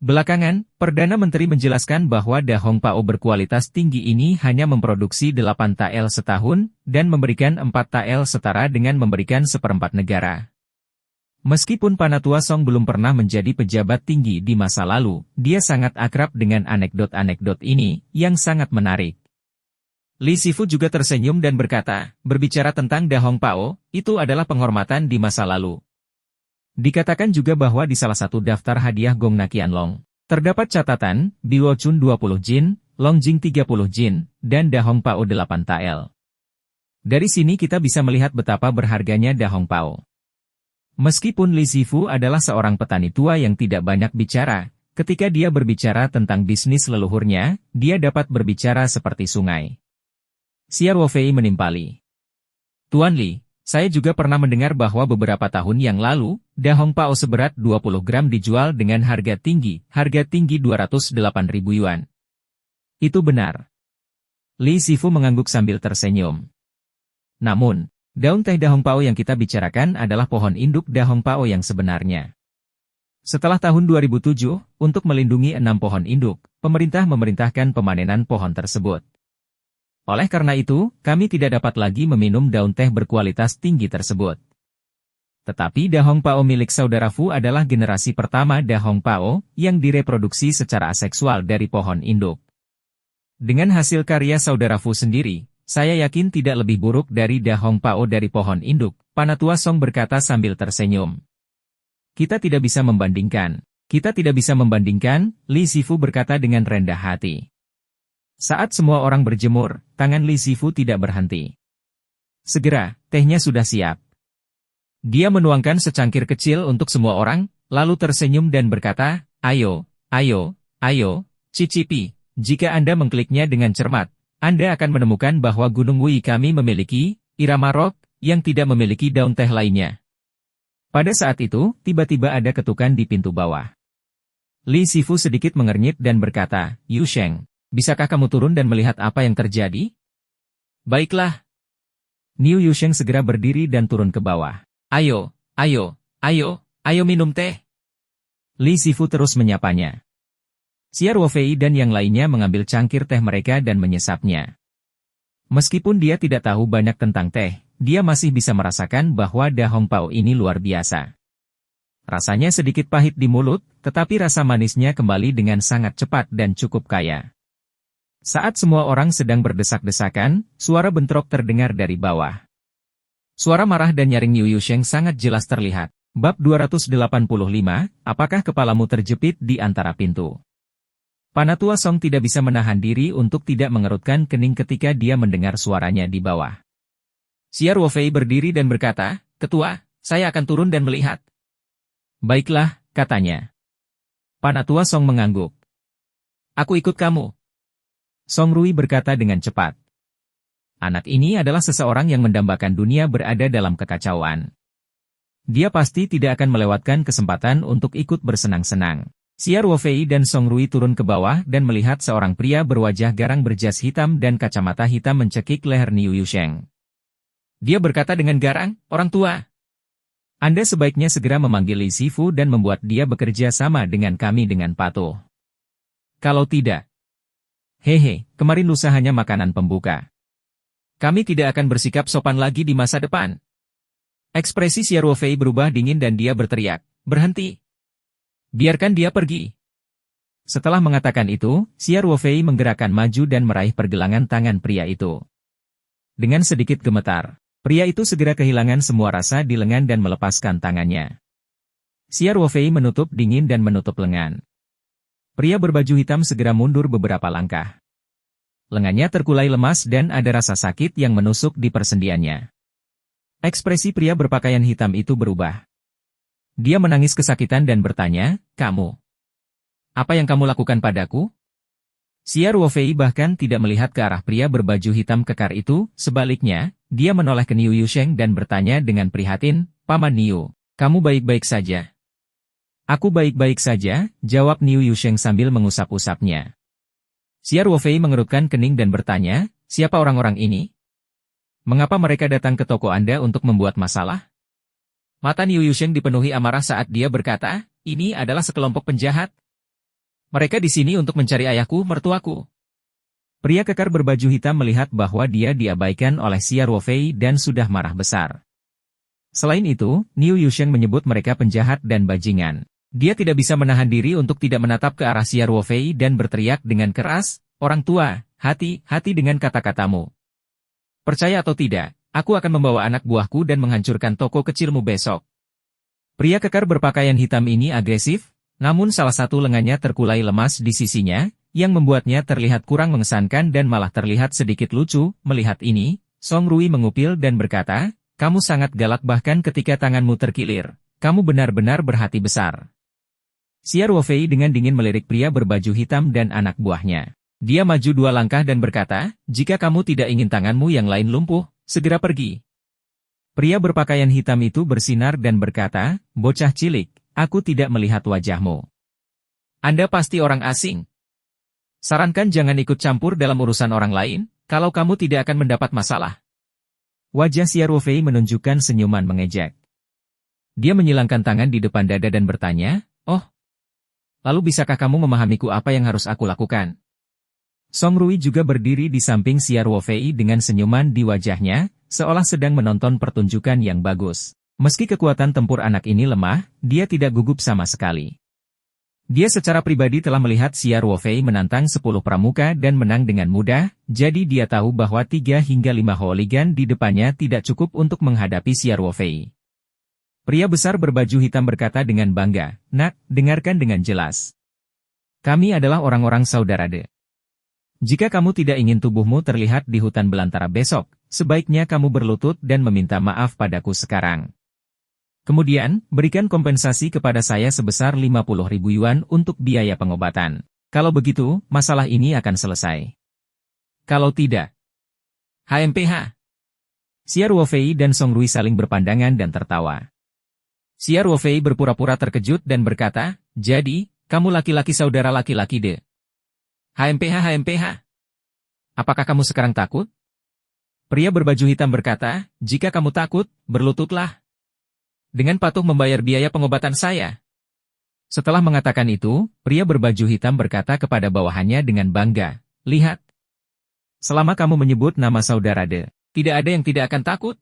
Belakangan, Perdana Menteri menjelaskan bahwa Da Hongpao berkualitas tinggi ini hanya memproduksi 8 tael setahun, dan memberikan 4 tael setara dengan memberikan 1/4 negara. Meskipun Panatua Song belum pernah menjadi pejabat tinggi di masa lalu, dia sangat akrab dengan anekdot-anekdot ini, yang sangat menarik. Li Zifu juga tersenyum dan berkata, berbicara tentang Da Hongpao, itu adalah penghormatan di masa lalu. Dikatakan juga bahwa di salah satu daftar hadiah Gong Na Qianlong, terdapat catatan, Biwo Chun 20 jin, Long Jing 30 jin, dan Da Hongpao 8 tael. Dari sini kita bisa melihat betapa berharganya Da Hongpao. Meskipun Li Zifu adalah seorang petani tua yang tidak banyak bicara, ketika dia berbicara tentang bisnis leluhurnya, dia dapat berbicara seperti sungai. Xia Ruofei menimpali. Tuan Li, saya juga pernah mendengar bahwa beberapa tahun yang lalu, Da Hongpao seberat 20 gram dijual dengan harga tinggi 208.000 yuan. Itu benar. Li Zifu mengangguk sambil tersenyum. Namun, daun teh Da Hongpao yang kita bicarakan adalah pohon induk Da Hongpao yang sebenarnya. Setelah tahun 2007, untuk melindungi 6 pohon induk, pemerintah memerintahkan pemanenan pohon tersebut. Oleh karena itu, kami tidak dapat lagi meminum daun teh berkualitas tinggi tersebut. Tetapi Da Hongpao milik saudara Fu adalah generasi pertama Da Hongpao yang direproduksi secara aseksual dari pohon induk. Dengan hasil karya saudara Fu sendiri, saya yakin tidak lebih buruk dari Da Hongpao dari pohon induk, Panatua Song berkata sambil tersenyum. Kita tidak bisa membandingkan. Li Zifu berkata dengan rendah hati. Saat semua orang berjemur, tangan Li Zifu tidak berhenti. Segera, tehnya sudah siap. Dia menuangkan secangkir kecil untuk semua orang, lalu tersenyum dan berkata, ayo, cicipi. Jika Anda mengkliknya dengan cermat, Anda akan menemukan bahwa Gunung Wui kami memiliki irama rock yang tidak memiliki daun teh lainnya. Pada saat itu, tiba-tiba ada ketukan di pintu bawah. Li Zifu sedikit mengernyit dan berkata, Yu Sheng. Bisakah kamu turun dan melihat apa yang terjadi? Baiklah. Niu Yusheng segera berdiri dan turun ke bawah. Ayo minum teh. Li Zifu terus menyapanya. Xia Ruofei dan yang lainnya mengambil cangkir teh mereka dan menyesapnya. Meskipun dia tidak tahu banyak tentang teh, dia masih bisa merasakan bahwa Da Hong Pao ini luar biasa. Rasanya sedikit pahit di mulut, tetapi rasa manisnya kembali dengan sangat cepat dan cukup kaya. Saat semua orang sedang berdesak-desakan, suara bentrok terdengar dari bawah. Suara marah dan nyaring Niu Yusheng sangat jelas terlihat. Bab 285, apakah kepalamu terjepit di antara pintu? Panatua Song tidak bisa menahan diri untuk tidak mengerutkan kening ketika dia mendengar suaranya di bawah. Xia Ruofei berdiri dan berkata, "Ketua, saya akan turun dan melihat." "Baiklah," katanya. Panatua Song mengangguk. "Aku ikut kamu." Song Rui berkata dengan cepat. Anak ini adalah seseorang yang mendambakan dunia berada dalam kekacauan. Dia pasti tidak akan melewatkan kesempatan untuk ikut bersenang-senang. Xia Ruofei dan Song Rui turun ke bawah dan melihat seorang pria berwajah garang berjas hitam dan kacamata hitam mencekik leher Niu Yusheng. Dia berkata dengan garang, "Orang tua, Anda sebaiknya segera memanggil Li Sifu dan membuat dia bekerja sama dengan kami dengan patuh. Kalau tidak, hehe, kemarin lusa hanya makanan pembuka. Kami tidak akan bersikap sopan lagi di masa depan." Ekspresi Xia Ruofei berubah dingin dan dia berteriak, "Berhenti! Biarkan dia pergi." Setelah mengatakan itu, Xia Ruofei menggerakkan maju dan meraih pergelangan tangan pria itu. Dengan sedikit gemetar, pria itu segera kehilangan semua rasa di lengan dan melepaskan tangannya. Xia Ruofei menutup dingin dan menutup lengan. Pria berbaju hitam segera mundur beberapa langkah. Lengannya terkulai lemas dan ada rasa sakit yang menusuk di persendiannya. Ekspresi pria berpakaian hitam itu berubah. Dia menangis kesakitan dan bertanya, "Kamu? Apa yang kamu lakukan padaku?" Xia Ruofei bahkan tidak melihat ke arah pria berbaju hitam kekar itu, sebaliknya, dia menoleh ke Niu Yusheng dan bertanya dengan prihatin, "Paman Niu, kamu baik-baik saja?" "Aku baik-baik saja," jawab Niu Yusheng sambil mengusap-usapnya. Xia Ruofei mengerutkan kening dan bertanya, "Siapa orang-orang ini? Mengapa mereka datang ke toko Anda untuk membuat masalah?" Mata Niu Yusheng dipenuhi amarah saat dia berkata, "Ini adalah sekelompok penjahat. Mereka di sini untuk mencari ayahku, mertuaku." Pria kekar berbaju hitam melihat bahwa dia diabaikan oleh Xia Ruofei dan sudah marah besar. Selain itu, Niu Yusheng menyebut mereka penjahat dan bajingan. Dia tidak bisa menahan diri untuk tidak menatap ke arah Xia Ruofei dan berteriak dengan keras, "Orang tua, hati-hati dengan kata-katamu. Percaya atau tidak, aku akan membawa anak buahku dan menghancurkan toko kecilmu besok." Pria kekar berpakaian hitam ini agresif, namun salah satu lengannya terkulai lemas di sisinya, yang membuatnya terlihat kurang mengesankan dan malah terlihat sedikit lucu. Melihat ini, Song Rui mengupil dan berkata, "Kamu sangat galak bahkan ketika tanganmu terkilir. Kamu benar-benar berhati besar." Xia Ruofei dengan dingin melirik pria berbaju hitam dan anak buahnya. Dia maju 2 langkah dan berkata, "Jika kamu tidak ingin tanganmu yang lain lumpuh, segera pergi." Pria berpakaian hitam itu bersinar dan berkata, "Bocah cilik, aku tidak melihat wajahmu. Anda pasti orang asing. Sarankan jangan ikut campur dalam urusan orang lain, kalau kamu tidak akan mendapat masalah." Wajah Xia Ruofei menunjukkan senyuman mengejek. Dia menyilangkan tangan di depan dada dan bertanya, "Oh, lalu bisakah kamu memahamiku apa yang harus aku lakukan?" Song Rui juga berdiri di samping Xia Ruofei dengan senyuman di wajahnya, seolah sedang menonton pertunjukan yang bagus. Meski kekuatan tempur anak ini lemah, dia tidak gugup sama sekali. Dia secara pribadi telah melihat Xia Ruofei menantang 10 pramuka dan menang dengan mudah, jadi dia tahu bahwa 3 hingga 5 hooligan di depannya tidak cukup untuk menghadapi Xia Ruofei. Pria besar berbaju hitam berkata dengan bangga, "Nak, dengarkan dengan jelas. Kami adalah orang-orang saudara De. Jika kamu tidak ingin tubuhmu terlihat di hutan belantara besok, sebaiknya kamu berlutut dan meminta maaf padaku sekarang. Kemudian, berikan kompensasi kepada saya sebesar 50.000 yuan untuk biaya pengobatan. Kalau begitu, masalah ini akan selesai. Kalau tidak, HMPH." Xia Ruofei dan Song Rui saling berpandangan dan tertawa. Xia Ruofei berpura-pura terkejut dan berkata, "Jadi, kamu laki-laki saudara laki-laki De. HMPH. Apakah kamu sekarang takut?" Pria berbaju hitam berkata, "Jika kamu takut, berlututlah. Dengan patuh membayar biaya pengobatan saya." Setelah mengatakan itu, pria berbaju hitam berkata kepada bawahannya dengan bangga, "Lihat. Selama kamu menyebut nama saudara De, tidak ada yang tidak akan takut.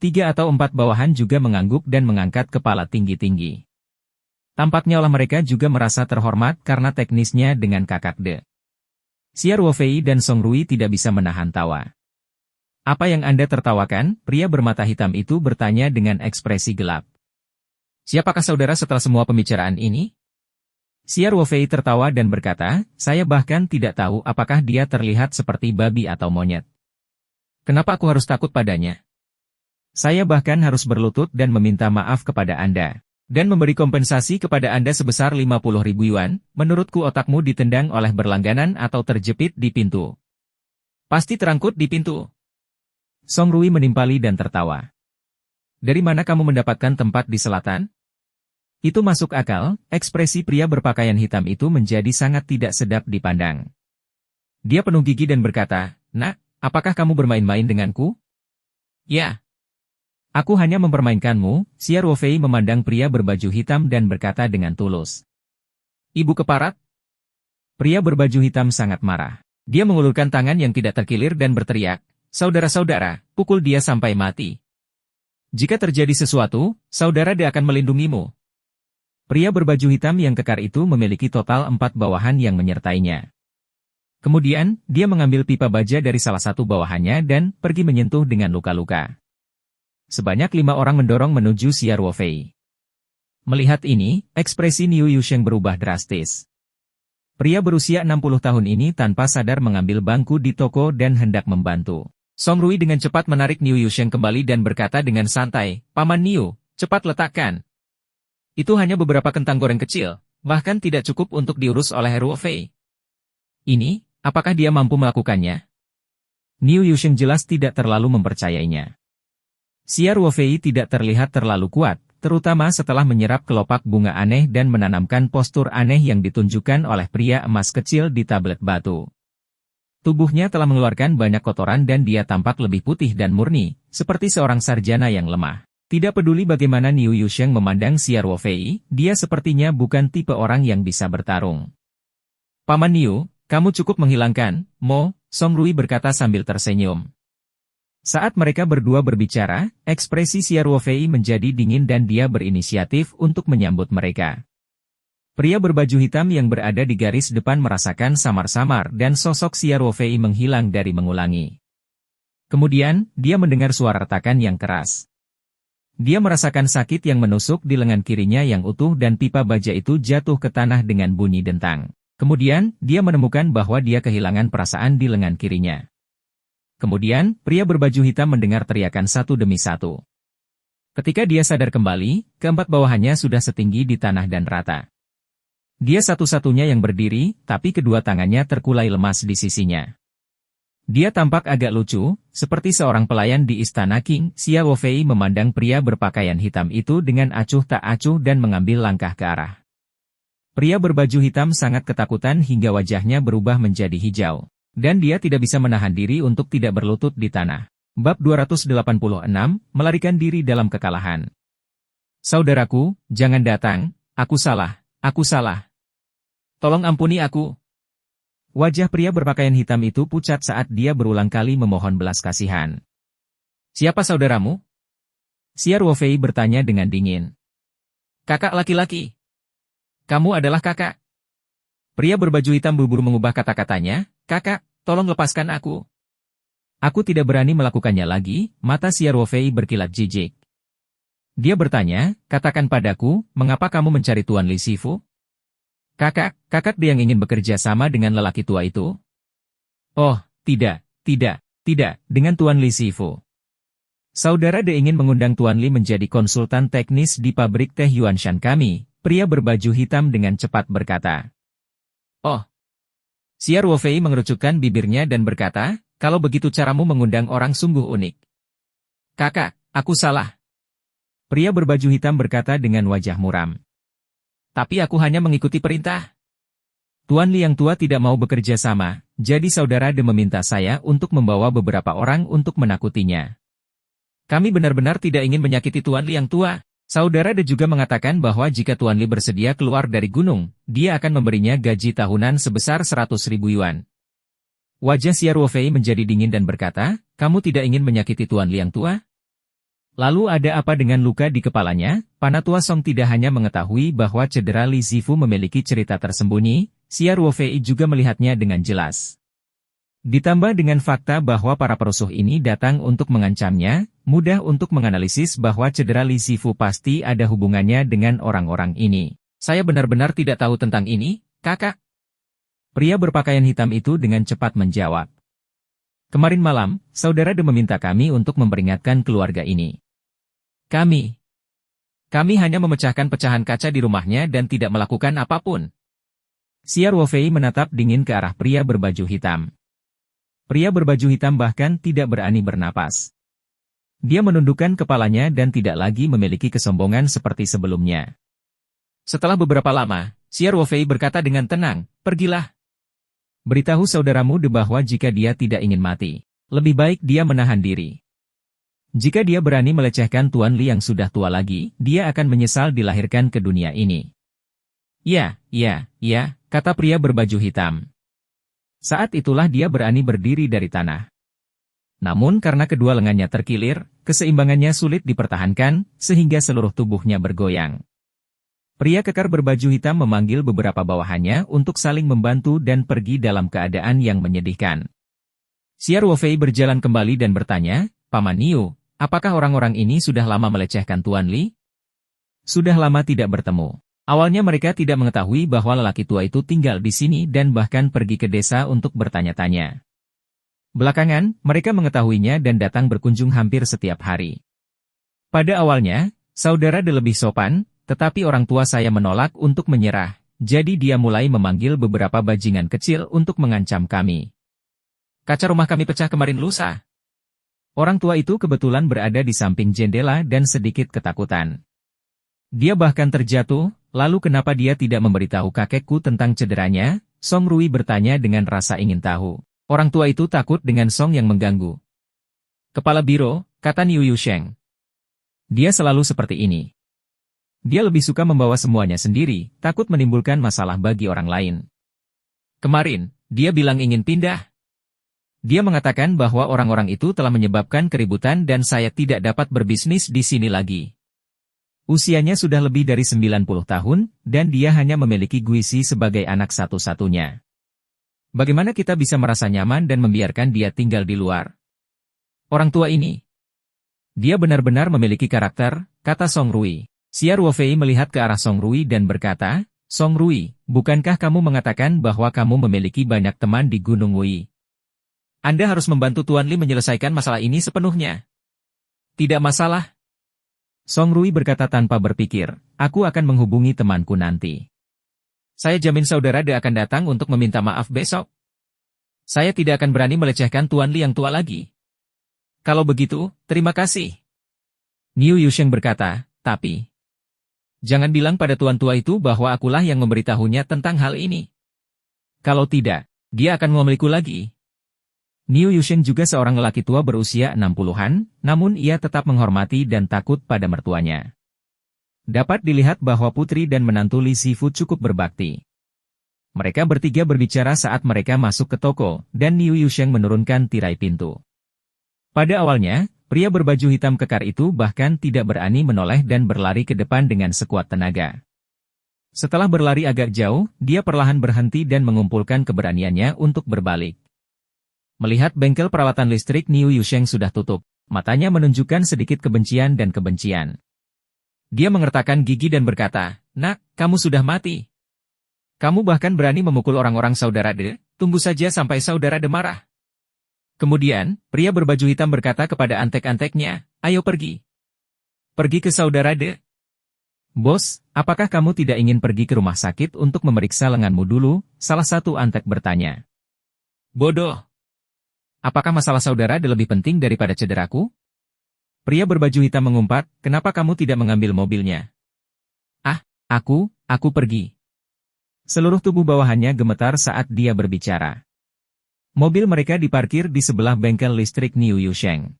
3 atau 4 bawahan juga mengangguk dan mengangkat kepala tinggi-tinggi. Tampaknya olah mereka juga merasa terhormat karena teknisnya dengan kakak De. Xia Ruofei dan Song Rui tidak bisa menahan tawa. Apa yang Anda tertawakan? Pria bermata hitam itu bertanya dengan ekspresi gelap. Siapakah saudara setelah semua pembicaraan ini? Xia Ruofei tertawa dan berkata, saya bahkan tidak tahu apakah dia terlihat seperti babi atau monyet. Kenapa aku harus takut padanya? Saya bahkan harus berlutut dan meminta maaf kepada Anda. Dan memberi kompensasi kepada Anda sebesar 50.000 yuan, menurutku otakmu ditendang oleh berlangganan atau terjepit di pintu. Pasti terangkut di pintu. Song Rui menimpali dan tertawa. Dari mana kamu mendapatkan tempat di selatan? Itu masuk akal, ekspresi pria berpakaian hitam itu menjadi sangat tidak sedap dipandang. Dia penuh gigi dan berkata, Nak, apakah kamu bermain-main denganku? Ya. Aku hanya mempermainkanmu. Xia Ruofei memandang pria berbaju hitam dan berkata dengan tulus. Ibu keparat? Pria berbaju hitam sangat marah. Dia mengulurkan tangan yang tidak terkilir dan berteriak, saudara-saudara, pukul dia sampai mati. Jika terjadi sesuatu, saudara dia akan melindungimu. Pria berbaju hitam yang kekar itu memiliki total 4 bawahan yang menyertainya. Kemudian, dia mengambil pipa baja dari salah satu bawahannya dan pergi menyentuh dengan luka-luka. Sebanyak 5 orang mendorong menuju Xia Ruofei. Melihat ini, ekspresi Niu Yusheng berubah drastis. Pria berusia 60 tahun ini tanpa sadar mengambil bangku di toko dan hendak membantu. Song Rui dengan cepat menarik Niu Yusheng kembali dan berkata dengan santai, Paman Niu, cepat letakkan. Itu hanya beberapa kentang goreng kecil, bahkan tidak cukup untuk diurus oleh Ruofei. Ini, apakah dia mampu melakukannya? Niu Yusheng jelas tidak terlalu mempercayainya. Xia Ruofei tidak terlihat terlalu kuat, terutama setelah menyerap kelopak bunga aneh dan menanamkan postur aneh yang ditunjukkan oleh pria emas kecil di tablet batu. Tubuhnya telah mengeluarkan banyak kotoran dan dia tampak lebih putih dan murni, seperti seorang sarjana yang lemah. Tidak peduli bagaimana Niu Yusheng memandang Xia Ruofei, dia sepertinya bukan tipe orang yang bisa bertarung. Paman Niu, kamu cukup menghilangkan, Mo, Song Rui berkata sambil tersenyum. Saat mereka berdua berbicara, ekspresi Xia Ruofei menjadi dingin dan dia berinisiatif untuk menyambut mereka. Pria berbaju hitam yang berada di garis depan merasakan samar-samar dan sosok Xia Ruofei menghilang dari mengulangi. Kemudian, dia mendengar suara retakan yang keras. Dia merasakan sakit yang menusuk di lengan kirinya yang utuh dan pipa baja itu jatuh ke tanah dengan bunyi dentang. Kemudian, dia menemukan bahwa dia kehilangan perasaan di lengan kirinya. Kemudian, pria berbaju hitam mendengar teriakan satu demi satu. Ketika dia sadar kembali, keempat bawahannya sudah setinggi di tanah dan rata. Dia satu-satunya yang berdiri, tapi kedua tangannya terkulai lemas di sisinya. Dia tampak agak lucu, seperti seorang pelayan di istana King. Xia Ruofei memandang pria berpakaian hitam itu dengan acuh tak acuh dan mengambil langkah ke arah. Pria berbaju hitam sangat ketakutan hingga wajahnya berubah menjadi hijau. Dan dia tidak bisa menahan diri untuk tidak berlutut di tanah. Bab 286, melarikan diri dalam kekalahan. Saudaraku, jangan datang, aku salah, aku salah. Tolong ampuni aku. Wajah pria berpakaian hitam itu pucat saat dia berulang kali memohon belas kasihan. Siapa saudaramu? Xia Ruofei bertanya dengan dingin. Kakak laki-laki. Kamu adalah kakak. Pria berbaju hitam buru-buru mengubah kata-katanya, kakak, tolong lepaskan aku. Aku tidak berani melakukannya lagi, mata Xia Ruofei berkilat jijik. Dia bertanya, katakan padaku, mengapa kamu mencari Tuan Li Sifu? Kakak dia yang ingin bekerja sama dengan lelaki tua itu? Oh, tidak, dengan Tuan Li Sifu. Saudara De ingin mengundang Tuan Li menjadi konsultan teknis di pabrik teh Yuanshan kami, pria berbaju hitam dengan cepat berkata. Oh. Xia Ruofei mengerucutkan bibirnya dan berkata, kalau begitu caramu mengundang orang sungguh unik. Kakak, aku salah. Pria berbaju hitam berkata dengan wajah muram. Tapi aku hanya mengikuti perintah. Tuan Li yang tua tidak mau bekerja sama, jadi saudara De meminta saya untuk membawa beberapa orang untuk menakutinya. Kami benar-benar tidak ingin menyakiti Tuan Li yang tua. Saudara De juga mengatakan bahwa jika Tuan Li bersedia keluar dari gunung, dia akan memberinya gaji tahunan sebesar 100.000 yuan. Wajah Xia Ruofei menjadi dingin dan berkata, kamu tidak ingin menyakiti Tuan Liang tua? Lalu ada apa dengan luka di kepalanya? Panatua Song tidak hanya mengetahui bahwa cedera Li Zifu memiliki cerita tersembunyi, Xia Ruofei juga melihatnya dengan jelas. Ditambah dengan fakta bahwa para perusuh ini datang untuk mengancamnya, mudah untuk menganalisis bahwa cedera Li Zifu pasti ada hubungannya dengan orang-orang ini. Saya benar-benar tidak tahu tentang ini, kakak. Pria berpakaian hitam itu dengan cepat menjawab. Kemarin malam, saudara De meminta kami untuk memperingatkan keluarga ini. Kami hanya memecahkan pecahan kaca di rumahnya dan tidak melakukan apapun. Xia Ruofei menatap dingin ke arah pria berbaju hitam. Pria berbaju hitam bahkan tidak berani bernapas. Dia menundukkan kepalanya dan tidak lagi memiliki kesombongan seperti sebelumnya. Setelah beberapa lama, Xia Ruofei berkata dengan tenang, pergilah. Beritahu saudaramu De bahwa jika dia tidak ingin mati, lebih baik dia menahan diri. Jika dia berani melecehkan Tuan Li yang sudah tua lagi, dia akan menyesal dilahirkan ke dunia ini. Ya, kata pria berbaju hitam. Saat itulah dia berani berdiri dari tanah. Namun karena kedua lengannya terkilir, keseimbangannya sulit dipertahankan, sehingga seluruh tubuhnya bergoyang. Pria kekar berbaju hitam memanggil beberapa bawahannya untuk saling membantu dan pergi dalam keadaan yang menyedihkan. Xia Ruofei berjalan kembali dan bertanya, Paman Niu, apakah orang-orang ini sudah lama melecehkan Tuan Li? Sudah lama tidak bertemu. Awalnya mereka tidak mengetahui bahwa lelaki tua itu tinggal di sini dan bahkan pergi ke desa untuk bertanya-tanya. Belakangan, mereka mengetahuinya dan datang berkunjung hampir setiap hari. Pada awalnya, saudara De lebih sopan, tetapi orang tua saya menolak untuk menyerah, jadi dia mulai memanggil beberapa bajingan kecil untuk mengancam kami. Kaca rumah kami pecah kemarin lusa. Orang tua itu kebetulan berada di samping jendela dan sedikit ketakutan. Dia bahkan terjatuh, lalu kenapa dia tidak memberitahu kakekku tentang cederanya? Song Rui bertanya dengan rasa ingin tahu. Orang tua itu takut dengan Song yang mengganggu. Kepala biro, kata Niu Yusheng. Dia selalu seperti ini. Dia lebih suka membawa semuanya sendiri, takut menimbulkan masalah bagi orang lain. Kemarin, dia bilang ingin pindah. Dia mengatakan bahwa orang-orang itu telah menyebabkan keributan dan saya tidak dapat berbisnis di sini lagi. Usianya sudah lebih dari 90 tahun, dan dia hanya memiliki Guisi sebagai anak satu-satunya. Bagaimana kita bisa merasa nyaman dan membiarkan dia tinggal di luar? Orang tua ini. Dia benar-benar memiliki karakter, kata Song Rui. Xia Ruofei melihat ke arah Song Rui dan berkata, Song Rui, bukankah kamu mengatakan bahwa kamu memiliki banyak teman di Gunung Wei? Anda harus membantu Tuan Li menyelesaikan masalah ini sepenuhnya. Tidak masalah. Song Rui berkata tanpa berpikir, aku akan menghubungi temanku nanti. Saya jamin saudara De akan datang untuk meminta maaf besok. Saya tidak akan berani melecehkan Tuan Li yang tua lagi. Kalau begitu, terima kasih. Niu Yusheng berkata, tapi jangan bilang pada tuan tua itu bahwa akulah yang memberitahunya tentang hal ini. Kalau tidak, dia akan ngomeliku lagi. Niu Yusheng juga seorang lelaki tua berusia 60-an, namun ia tetap menghormati dan takut pada mertuanya. Dapat dilihat bahwa putri dan menantu Li Zifu cukup berbakti. Mereka bertiga berbicara saat mereka masuk ke toko, dan Niu Yusheng menurunkan tirai pintu. Pada awalnya, pria berbaju hitam kekar itu bahkan tidak berani menoleh dan berlari ke depan dengan sekuat tenaga. Setelah berlari agak jauh, dia perlahan berhenti dan mengumpulkan keberaniannya untuk berbalik. Melihat bengkel peralatan listrik Niu Yusheng sudah tutup, matanya menunjukkan sedikit kebencian dan kebencian. Dia mengertakkan gigi dan berkata, Nak, kamu sudah mati. Kamu bahkan berani memukul orang-orang saudara De, tunggu saja sampai saudara De marah. Kemudian, pria berbaju hitam berkata kepada antek-anteknya, ayo pergi. Pergi ke saudara De. Bos, apakah kamu tidak ingin pergi ke rumah sakit untuk memeriksa lenganmu dulu? Salah satu antek bertanya. Bodoh. Apakah masalah saudara De lebih penting daripada cederaku? Pria berbaju hitam mengumpat, kenapa kamu tidak mengambil mobilnya? Ah, aku pergi. Seluruh tubuh bawahannya gemetar saat dia berbicara. Mobil mereka diparkir di sebelah bengkel listrik Niu Yusheng.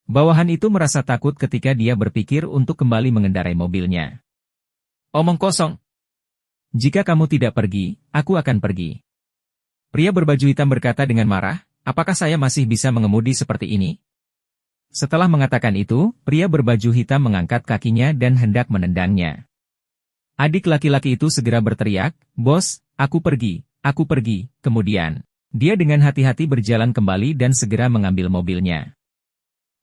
Bawahan itu merasa takut ketika dia berpikir untuk kembali mengendarai mobilnya. Omong kosong. Jika kamu tidak pergi, aku akan pergi. Pria berbaju hitam berkata dengan marah, apakah saya masih bisa mengemudi seperti ini? Setelah mengatakan itu, pria berbaju hitam mengangkat kakinya dan hendak menendangnya. Adik laki-laki itu segera berteriak, bos, aku pergi, kemudian. Dia dengan hati-hati berjalan kembali dan segera mengambil mobilnya.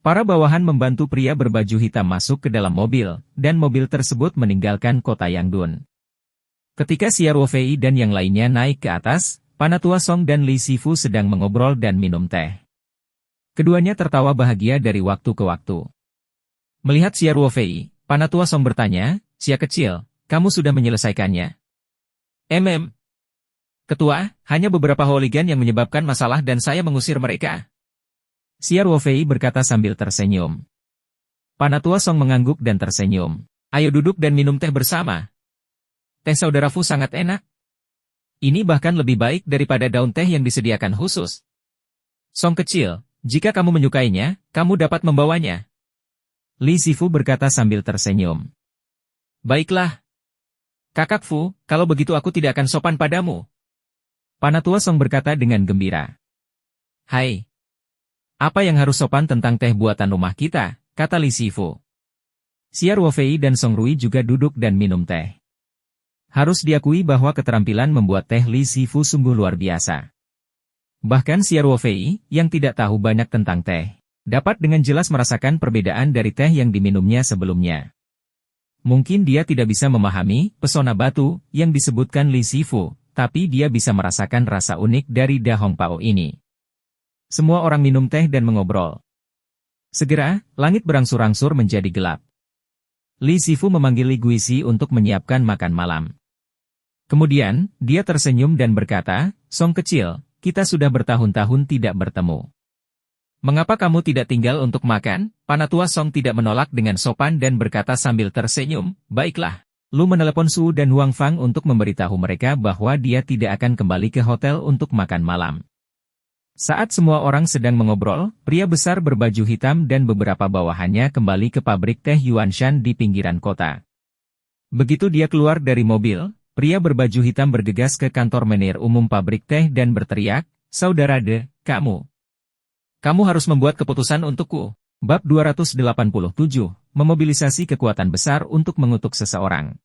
Para bawahan membantu pria berbaju hitam masuk ke dalam mobil, dan mobil tersebut meninggalkan kota Yangdun. Ketika Xiao Fei dan yang lainnya naik ke atas, Panatua Song dan Li Sifu sedang mengobrol dan minum teh. Keduanya tertawa bahagia dari waktu ke waktu. Melihat Xiao Fei, Panatua Song bertanya, "Xia kecil, kamu sudah menyelesaikannya?" Ketua, hanya beberapa hooligan yang menyebabkan masalah dan saya mengusir mereka. Xiao Fei berkata sambil tersenyum. Panatua Song mengangguk dan tersenyum. Ayo duduk dan minum teh bersama. Teh saudara Fu sangat enak. Ini bahkan lebih baik daripada daun teh yang disediakan khusus. Song kecil, jika kamu menyukainya, kamu dapat membawanya. Li Sifu berkata sambil tersenyum. Baiklah. Kakak Fu, kalau begitu aku tidak akan sopan padamu. Panatua Song berkata dengan gembira. Hai. Apa yang harus sopan tentang teh buatan rumah kita, kata Li Sifu. Xiao Fei dan Song Rui juga duduk dan minum teh. Harus diakui bahwa keterampilan membuat teh Li Sifu sungguh luar biasa. Bahkan Xiao Fei, yang tidak tahu banyak tentang teh, dapat dengan jelas merasakan perbedaan dari teh yang diminumnya sebelumnya. Mungkin dia tidak bisa memahami pesona batu yang disebutkan Li Sifu, tapi dia bisa merasakan rasa unik dari Da Hong Pao ini. Semua orang minum teh dan mengobrol. Segera, langit berangsur-angsur menjadi gelap. Li Sifu memanggil Li Guisi untuk menyiapkan makan malam. Kemudian, dia tersenyum dan berkata, Song kecil, kita sudah bertahun-tahun tidak bertemu. Mengapa kamu tidak tinggal untuk makan? Panatua Song tidak menolak dengan sopan dan berkata sambil tersenyum, baiklah. Lu menelepon Su dan Huang Fang untuk memberitahu mereka bahwa dia tidak akan kembali ke hotel untuk makan malam. Saat semua orang sedang mengobrol, pria besar berbaju hitam dan beberapa bawahannya kembali ke pabrik teh Yuanshan di pinggiran kota. Begitu dia keluar dari mobil, pria berbaju hitam bergegas ke kantor manajer umum pabrik teh dan berteriak, Saudara De, kamu harus membuat keputusan untukku. Bab 287, memobilisasi kekuatan besar untuk mengutuk seseorang.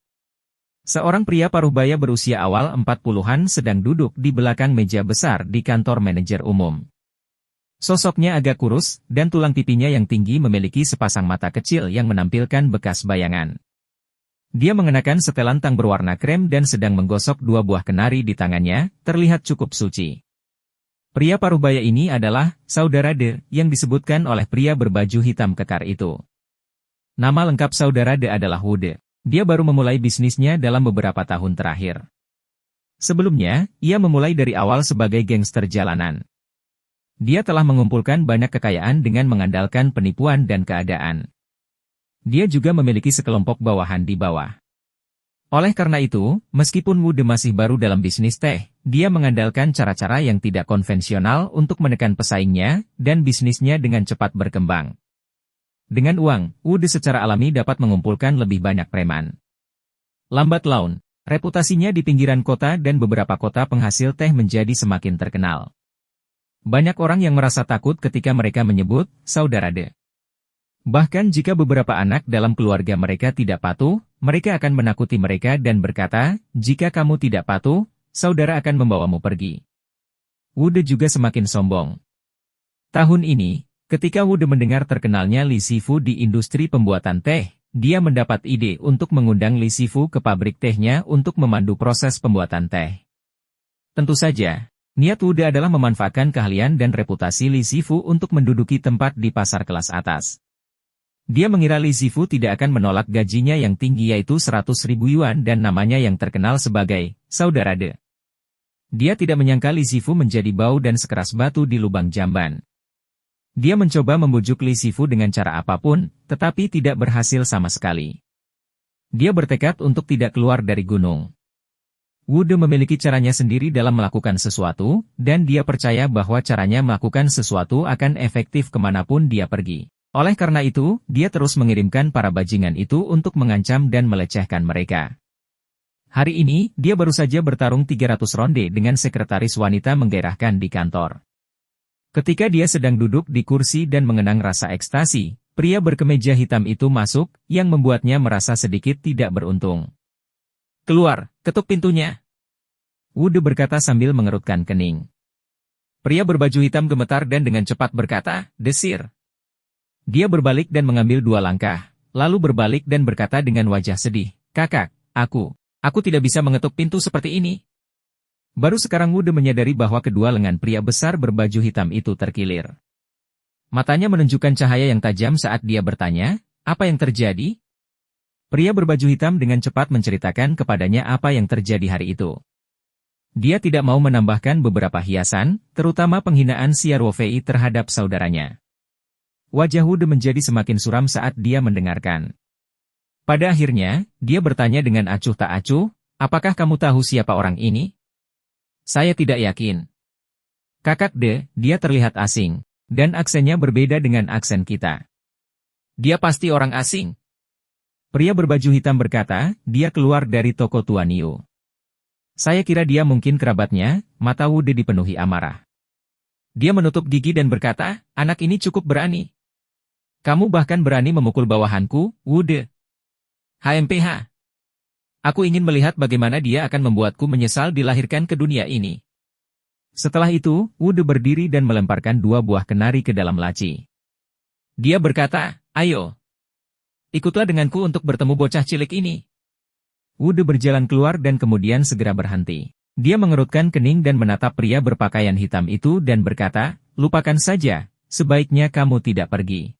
Seorang pria paruh-baya berusia awal 40-an sedang duduk di belakang meja besar di kantor manajer umum. Sosoknya agak kurus, dan tulang pipinya yang tinggi memiliki sepasang mata kecil yang menampilkan bekas bayangan. Dia mengenakan setelan tang berwarna krem dan sedang menggosok dua buah kenari di tangannya, terlihat cukup suci. Pria paruhbaya ini adalah Saudara De yang disebutkan oleh pria berbaju hitam kekar itu. Nama lengkap Saudara De adalah Wu De. Dia baru memulai bisnisnya dalam beberapa tahun terakhir. Sebelumnya, ia memulai dari awal sebagai gangster jalanan. Dia telah mengumpulkan banyak kekayaan dengan mengandalkan penipuan dan keadaan. Dia juga memiliki sekelompok bawahan di bawah. Oleh karena itu, meskipun Wu De masih baru dalam bisnis teh, dia mengandalkan cara-cara yang tidak konvensional untuk menekan pesaingnya, dan bisnisnya dengan cepat berkembang. Dengan uang, Wu De secara alami dapat mengumpulkan lebih banyak preman. Lambat laun, reputasinya di pinggiran kota dan beberapa kota penghasil teh menjadi semakin terkenal. Banyak orang yang merasa takut ketika mereka menyebut, Saudara De. Bahkan jika beberapa anak dalam keluarga mereka tidak patuh, mereka akan menakuti mereka dan berkata, jika kamu tidak patuh, saudara akan membawamu pergi. Wu De juga semakin sombong. Tahun ini, ketika Wu De mendengar terkenalnya Li Sifu di industri pembuatan teh, dia mendapat ide untuk mengundang Li Sifu ke pabrik tehnya untuk memandu proses pembuatan teh. Tentu saja, niat Wu De adalah memanfaatkan keahlian dan reputasi Li Sifu untuk menduduki tempat di pasar kelas atas. Dia mengira Li Sifu tidak akan menolak gajinya yang tinggi yaitu 100.000 yuan dan namanya yang terkenal sebagai Saudara De. Dia tidak menyangka Li Sifu menjadi bau dan sekeras batu di lubang jamban. Dia mencoba membujuk Li Sifu dengan cara apapun, tetapi tidak berhasil sama sekali. Dia bertekad untuk tidak keluar dari gunung. Wu De memiliki caranya sendiri dalam melakukan sesuatu, dan dia percaya bahwa caranya melakukan sesuatu akan efektif kemanapun dia pergi. Oleh karena itu, dia terus mengirimkan para bajingan itu untuk mengancam dan melecehkan mereka. Hari ini, dia baru saja bertarung 300 ronde dengan sekretaris wanita menggairahkan di kantor. Ketika dia sedang duduk di kursi dan mengenang rasa ekstasi, pria berkemeja hitam itu masuk, yang membuatnya merasa sedikit tidak beruntung. "Keluar, ketuk pintunya," Wood berkata sambil mengerutkan kening. Pria berbaju hitam gemetar dan dengan cepat berkata, "Desir." Dia berbalik dan mengambil 2 langkah, lalu berbalik dan berkata dengan wajah sedih, "Kakak, aku tidak bisa mengetuk pintu seperti ini." Baru sekarang Wood menyadari bahwa kedua lengan pria besar berbaju hitam itu terkilir. Matanya menunjukkan cahaya yang tajam saat dia bertanya, "Apa yang terjadi?" Pria berbaju hitam dengan cepat menceritakan kepadanya apa yang terjadi hari itu. Dia tidak mau menambahkan beberapa hiasan, terutama penghinaan Xiao Fei terhadap saudaranya. Wajah Wood menjadi semakin suram saat dia mendengarkan. Pada akhirnya, dia bertanya dengan acuh tak acuh, "Apakah kamu tahu siapa orang ini?" "Saya tidak yakin." "Kakak De, dia terlihat asing, dan aksennya berbeda dengan aksen kita." "Dia pasti orang asing." Pria berbaju hitam berkata, "Dia keluar dari toko Tuan Yu." "Saya kira dia mungkin kerabatnya." Mata Wood dipenuhi amarah. Dia menutup gigi dan berkata, "Anak ini cukup berani. Kamu bahkan berani memukul bawahanku, Wood. HMPH. Aku ingin melihat bagaimana dia akan membuatku menyesal dilahirkan ke dunia ini." Setelah itu, Wood berdiri dan melemparkan 2 buah kenari ke dalam laci. Dia berkata, "Ayo, ikutlah denganku untuk bertemu bocah cilik ini." Wood berjalan keluar dan kemudian segera berhenti. Dia mengerutkan kening dan menatap pria berpakaian hitam itu dan berkata, "Lupakan saja, sebaiknya kamu tidak pergi.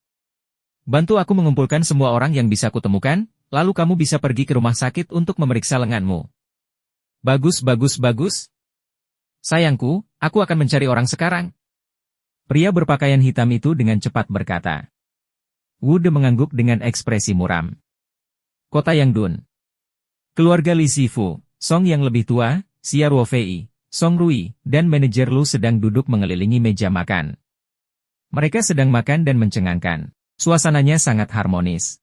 Bantu aku mengumpulkan semua orang yang bisa kutemukan, lalu kamu bisa pergi ke rumah sakit untuk memeriksa lenganmu." "Bagus, bagus, bagus. Sayangku, aku akan mencari orang sekarang." Pria berpakaian hitam itu dengan cepat berkata. Wood mengangguk dengan ekspresi muram. Kota Yangdun. Keluarga Li Sifu, Song yang lebih tua, Xiao Fei, Song Rui, dan manajer Lu sedang duduk mengelilingi meja makan. Mereka sedang makan dan mencengangkan. Suasananya sangat harmonis.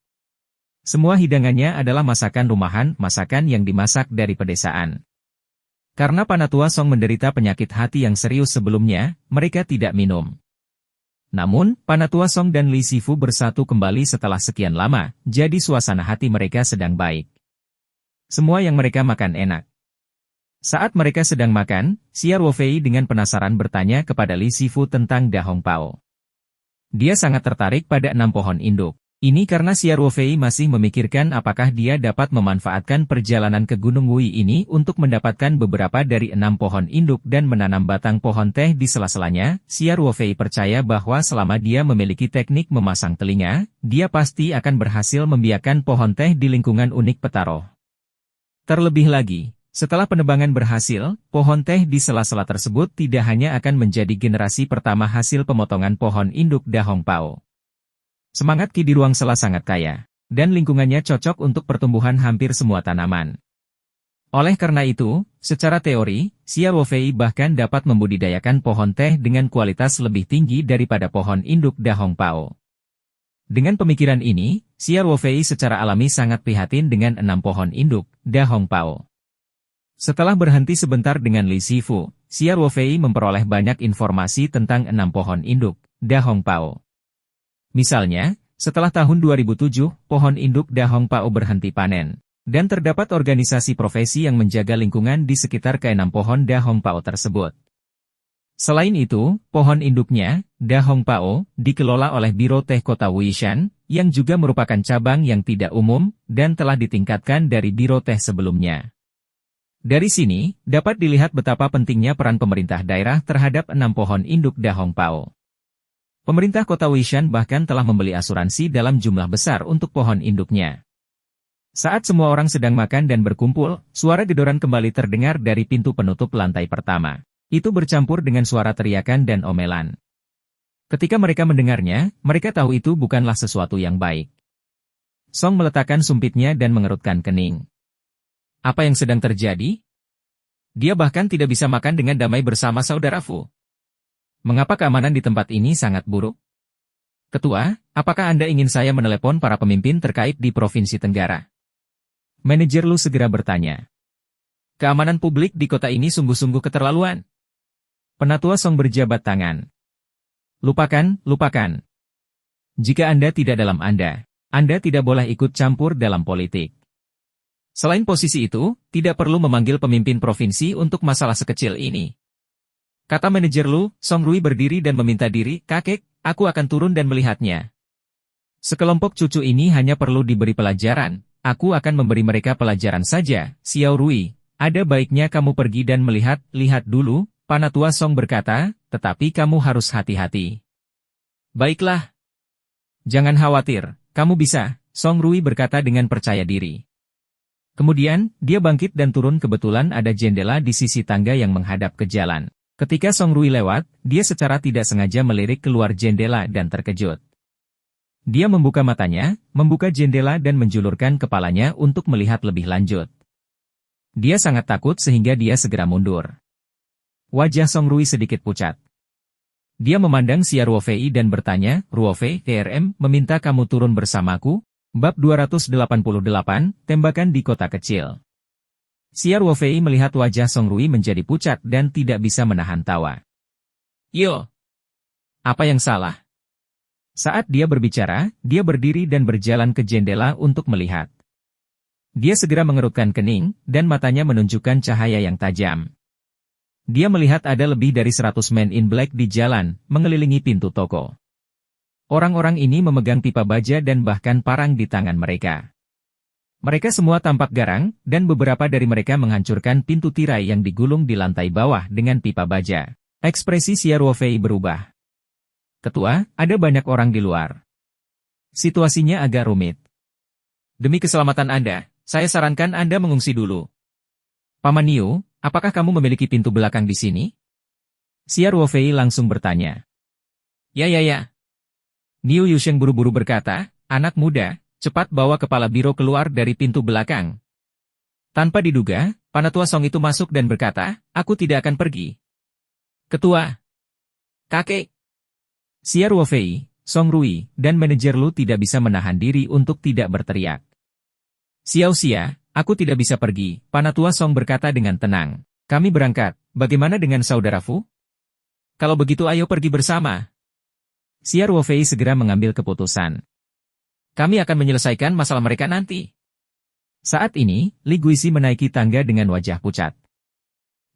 Semua hidangannya adalah masakan rumahan, masakan yang dimasak dari pedesaan. Karena Panatua Song menderita penyakit hati yang serius sebelumnya, mereka tidak minum. Namun, Panatua Song dan Li Sifu bersatu kembali setelah sekian lama, jadi suasana hati mereka sedang baik. Semua yang mereka makan enak. Saat mereka sedang makan, Xiao Fei dengan penasaran bertanya kepada Li Sifu tentang Da Hong Pao. Dia sangat tertarik pada 6 pohon induk. Ini karena Xiao Fei masih memikirkan apakah dia dapat memanfaatkan perjalanan ke Gunung Wui ini untuk mendapatkan beberapa dari 6 pohon induk dan menanam batang pohon teh di sela-selanya. Xiao Fei percaya bahwa selama dia memiliki teknik memasang telinga, dia pasti akan berhasil membiarkan pohon teh di lingkungan unik Petaro. Terlebih lagi, setelah penebangan berhasil, pohon teh di sela-sela tersebut tidak hanya akan menjadi generasi pertama hasil pemotongan pohon induk Da Hong Pao. Semangat Qi di ruang sela sangat kaya, dan lingkungannya cocok untuk pertumbuhan hampir semua tanaman. Oleh karena itu, secara teori, Xiao Fei bahkan dapat membudidayakan pohon teh dengan kualitas lebih tinggi daripada pohon induk Da Hong Pao. Dengan pemikiran ini, Xiao Fei secara alami sangat prihatin dengan 6 pohon induk Da Hong Pao. Setelah berhenti sebentar dengan Li Sifu, Xiao Fei memperoleh banyak informasi tentang 6 pohon induk Da Hong Pao. Misalnya, setelah tahun 2007, pohon induk Da Hong Pao berhenti panen, dan terdapat organisasi profesi yang menjaga lingkungan di sekitar ke-6 pohon Da Hong Pao tersebut. Selain itu, pohon induknya, Da Hong Pao, dikelola oleh Biro Teh Kota Wuishan, yang juga merupakan cabang yang tidak umum, dan telah ditingkatkan dari Biro Teh sebelumnya. Dari sini, dapat dilihat betapa pentingnya peran pemerintah daerah terhadap 6 pohon induk Da Hong Pao. Pemerintah Kota Wuishan bahkan telah membeli asuransi dalam jumlah besar untuk pohon induknya. Saat semua orang sedang makan dan berkumpul, suara gedoran kembali terdengar dari pintu penutup lantai pertama. Itu bercampur dengan suara teriakan dan omelan. Ketika mereka mendengarnya, mereka tahu itu bukanlah sesuatu yang baik. Song meletakkan sumpitnya dan mengerutkan kening. Apa yang sedang terjadi? Dia bahkan tidak bisa makan dengan damai bersama saudara Fu. Mengapa keamanan di tempat ini sangat buruk? Ketua, apakah Anda ingin saya menelepon para pemimpin terkait di Provinsi Tenggara? Manajer Lu segera bertanya. Keamanan publik di kota ini sungguh-sungguh keterlaluan. Penatua Song berjabat tangan. Lupakan, lupakan. Jika Anda tidak dalam Anda tidak boleh ikut campur dalam politik. Selain posisi itu, tidak perlu memanggil pemimpin provinsi untuk masalah sekecil ini. Kata manajer Lu, Song Rui berdiri dan meminta diri, kakek, aku akan turun dan melihatnya. Sekelompok cucu ini hanya perlu diberi pelajaran, aku akan memberi mereka pelajaran saja, Xiao Rui. Ada baiknya kamu pergi dan lihat dulu, Penatua Song berkata, tetapi kamu harus hati-hati. Baiklah. Jangan khawatir, kamu bisa, Song Rui berkata dengan percaya diri. Kemudian, dia bangkit dan turun kebetulan ada jendela di sisi tangga yang menghadap ke jalan. Ketika Song Rui lewat, dia secara tidak sengaja melirik keluar jendela dan terkejut. Dia membuka matanya, membuka jendela dan menjulurkan kepalanya untuk melihat lebih lanjut. Dia sangat takut sehingga dia segera mundur. Wajah Song Rui sedikit pucat. Dia memandang Xia Ruofei dan bertanya, Ruofei, TRM, meminta kamu turun bersamaku? Bab 288, Tembakan di Kota Kecil. Xia Ruofei melihat wajah Song Rui menjadi pucat dan tidak bisa menahan tawa. Yo! Apa yang salah? Saat dia berbicara, dia berdiri dan berjalan ke jendela untuk melihat. Dia segera mengerutkan kening, dan matanya menunjukkan cahaya yang tajam. Dia melihat ada lebih dari 100 men in black di jalan, mengelilingi pintu toko. Orang-orang ini memegang pipa baja dan bahkan parang di tangan mereka. Mereka semua tampak garang, dan beberapa dari mereka menghancurkan pintu tirai yang digulung di lantai bawah dengan pipa baja. Ekspresi Xia Ruofei berubah. Ketua, ada banyak orang di luar. Situasinya agak rumit. Demi keselamatan Anda, saya sarankan Anda mengungsi dulu. Paman Niu, apakah kamu memiliki pintu belakang di sini? Xia Ruofei langsung bertanya. Ya. Niu Yusheng buru-buru berkata, anak muda, cepat bawa kepala biro keluar dari pintu belakang. Tanpa diduga, Penatua Song itu masuk dan berkata, aku tidak akan pergi. Ketua. Kakek. Xia Ruofei, Song Rui, dan manajer Lu tidak bisa menahan diri untuk tidak berteriak. Xiao Xia, aku tidak bisa pergi, Penatua Song berkata dengan tenang. Kami berangkat, bagaimana dengan saudara Fu? Kalau begitu ayo pergi bersama. Xia Ruofei segera mengambil keputusan. Kami akan menyelesaikan masalah mereka nanti. Saat ini, Li Guisi menaiki tangga dengan wajah pucat.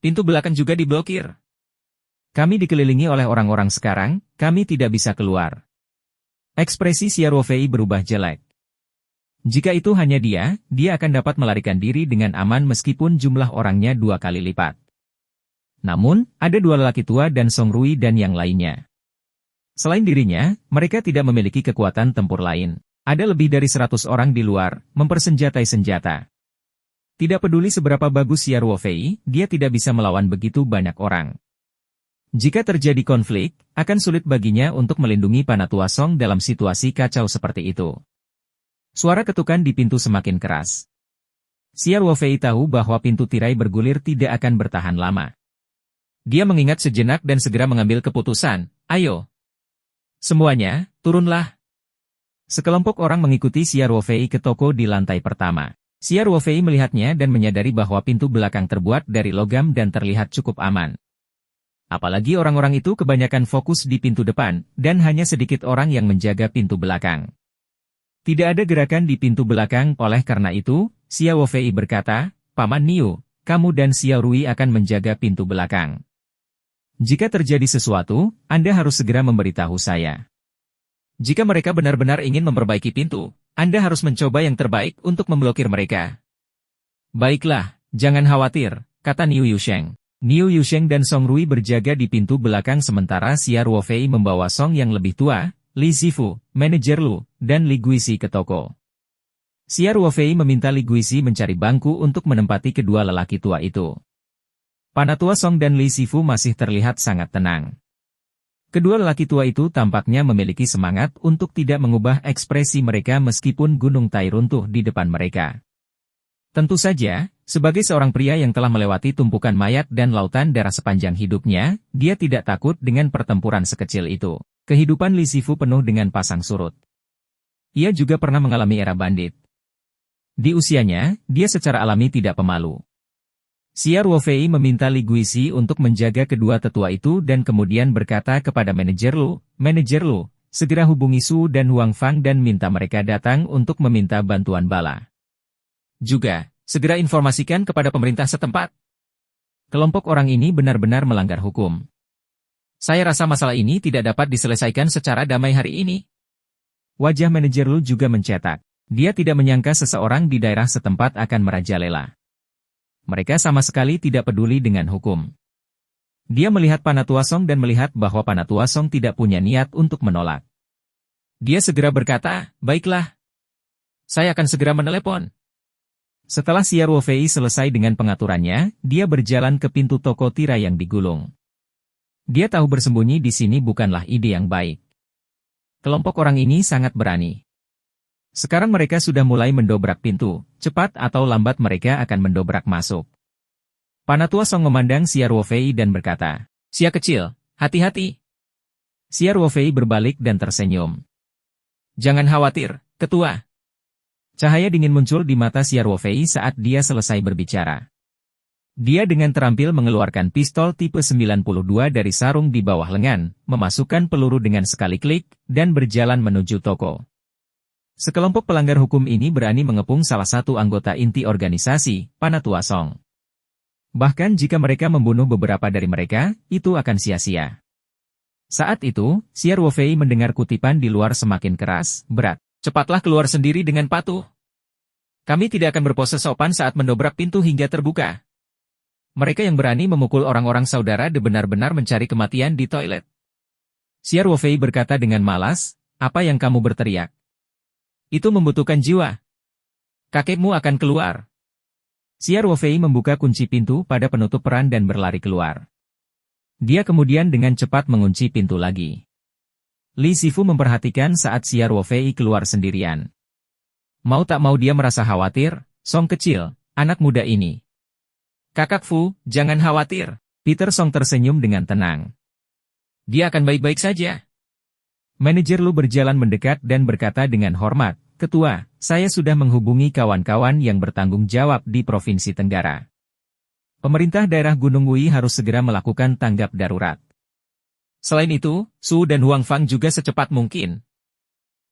Pintu belakang juga diblokir. Kami dikelilingi oleh orang-orang sekarang, kami tidak bisa keluar. Ekspresi Xia Ruofei berubah jelek. Jika itu hanya dia akan dapat melarikan diri dengan aman meskipun jumlah orangnya 2 kali lipat. Namun, ada 2 lelaki tua dan Song Rui dan yang lainnya. Selain dirinya, mereka tidak memiliki kekuatan tempur lain. Ada lebih dari 100 orang di luar, mempersenjatai senjata. Tidak peduli seberapa bagus Xia Ruofei, dia tidak bisa melawan begitu banyak orang. Jika terjadi konflik, akan sulit baginya untuk melindungi Penatua Song dalam situasi kacau seperti itu. Suara ketukan di pintu semakin keras. Xia Ruofei tahu bahwa pintu tirai bergulir tidak akan bertahan lama. Dia mengingat sejenak dan segera mengambil keputusan, ayo. Semuanya, turunlah. Sekelompok orang mengikuti Xia Ruofei ke toko di lantai pertama. Xia Ruofei melihatnya dan menyadari bahwa pintu belakang terbuat dari logam dan terlihat cukup aman. Apalagi orang-orang itu kebanyakan fokus di pintu depan, dan hanya sedikit orang yang menjaga pintu belakang. Tidak ada gerakan di pintu belakang, oleh karena itu, Xia Ruofei berkata, Paman Niu, kamu dan Xiao Rui akan menjaga pintu belakang. Jika terjadi sesuatu, Anda harus segera memberitahu saya. Jika mereka benar-benar ingin memperbaiki pintu, Anda harus mencoba yang terbaik untuk memblokir mereka. Baiklah, jangan khawatir, kata Niu Yusheng. Niu Yusheng dan Song Rui berjaga di pintu belakang sementara Xia Ruofei membawa Song yang lebih tua, Li Zifu, manajer Lu, dan Li Guisi ke toko. Xia Ruofei meminta Li Guisi mencari bangku untuk menempati kedua lelaki tua itu. Penatua Song dan Li Zifu masih terlihat sangat tenang. Kedua lelaki tua itu tampaknya memiliki semangat untuk tidak mengubah ekspresi mereka meskipun gunung Tai runtuh di depan mereka. Tentu saja, sebagai seorang pria yang telah melewati tumpukan mayat dan lautan darah sepanjang hidupnya, dia tidak takut dengan pertempuran sekecil itu. Kehidupan Li Zifu penuh dengan pasang surut. Ia juga pernah mengalami era bandit. Di usianya, dia secara alami tidak pemalu. Xia Ruofei meminta Li Guisi untuk menjaga kedua tetua itu dan kemudian berkata kepada manajer Lu, segera hubungi Su dan Huang Fang dan minta mereka datang untuk meminta bantuan bala. Juga, segera informasikan kepada pemerintah setempat. Kelompok orang ini benar-benar melanggar hukum. Saya rasa masalah ini tidak dapat diselesaikan secara damai hari ini. Wajah manajer Lu juga mencetak. Dia tidak menyangka seseorang di daerah setempat akan merajalela. Mereka sama sekali tidak peduli dengan hukum. Dia melihat Panatua Song dan melihat bahwa Panatua Song tidak punya niat untuk menolak. Dia segera berkata, baiklah. Saya akan segera menelepon. Setelah Xia Ruofei selesai dengan pengaturannya, dia berjalan ke pintu toko tirai yang digulung. Dia tahu bersembunyi di sini bukanlah ide yang baik. Kelompok orang ini sangat berani. Sekarang mereka sudah mulai mendobrak pintu, cepat atau lambat mereka akan mendobrak masuk. Panatua Song memandang Xia Ruofei dan berkata, Xia kecil, hati-hati. Xia Ruofei berbalik dan tersenyum. Jangan khawatir, ketua. Cahaya dingin muncul di mata Xia Ruofei saat dia selesai berbicara. Dia dengan terampil mengeluarkan pistol tipe 92 dari sarung di bawah lengan, memasukkan peluru dengan sekali klik, dan berjalan menuju toko. Sekelompok pelanggar hukum ini berani mengepung salah satu anggota inti organisasi, Panatua Song. Bahkan jika mereka membunuh beberapa dari mereka, itu akan sia-sia. Saat itu, Xia Ruofei mendengar kutipan di luar semakin keras, berat. Cepatlah keluar sendiri dengan patuh. Kami tidak akan berpose sopan saat mendobrak pintu hingga terbuka. Mereka yang berani memukul orang-orang saudara benar-benar mencari kematian di toilet. Xia Ruofei berkata dengan malas, apa yang kamu berteriak? Itu membutuhkan jiwa. Kakekmu akan keluar. Xia Ruofei membuka kunci pintu pada penutup peran dan berlari keluar. Dia kemudian dengan cepat mengunci pintu lagi. Li Sifu memperhatikan saat Xia Ruofei keluar sendirian. Mau tak mau dia merasa khawatir, Song kecil, anak muda ini. Kakak Fu, jangan khawatir. Peter Song tersenyum dengan tenang. Dia akan baik-baik saja. Manajer Lu berjalan mendekat dan berkata dengan hormat, Ketua, saya sudah menghubungi kawan-kawan yang bertanggung jawab di Provinsi Tenggara. Pemerintah daerah Gunung Wui harus segera melakukan tanggap darurat. Selain itu, Su dan Huang Fang juga secepat mungkin.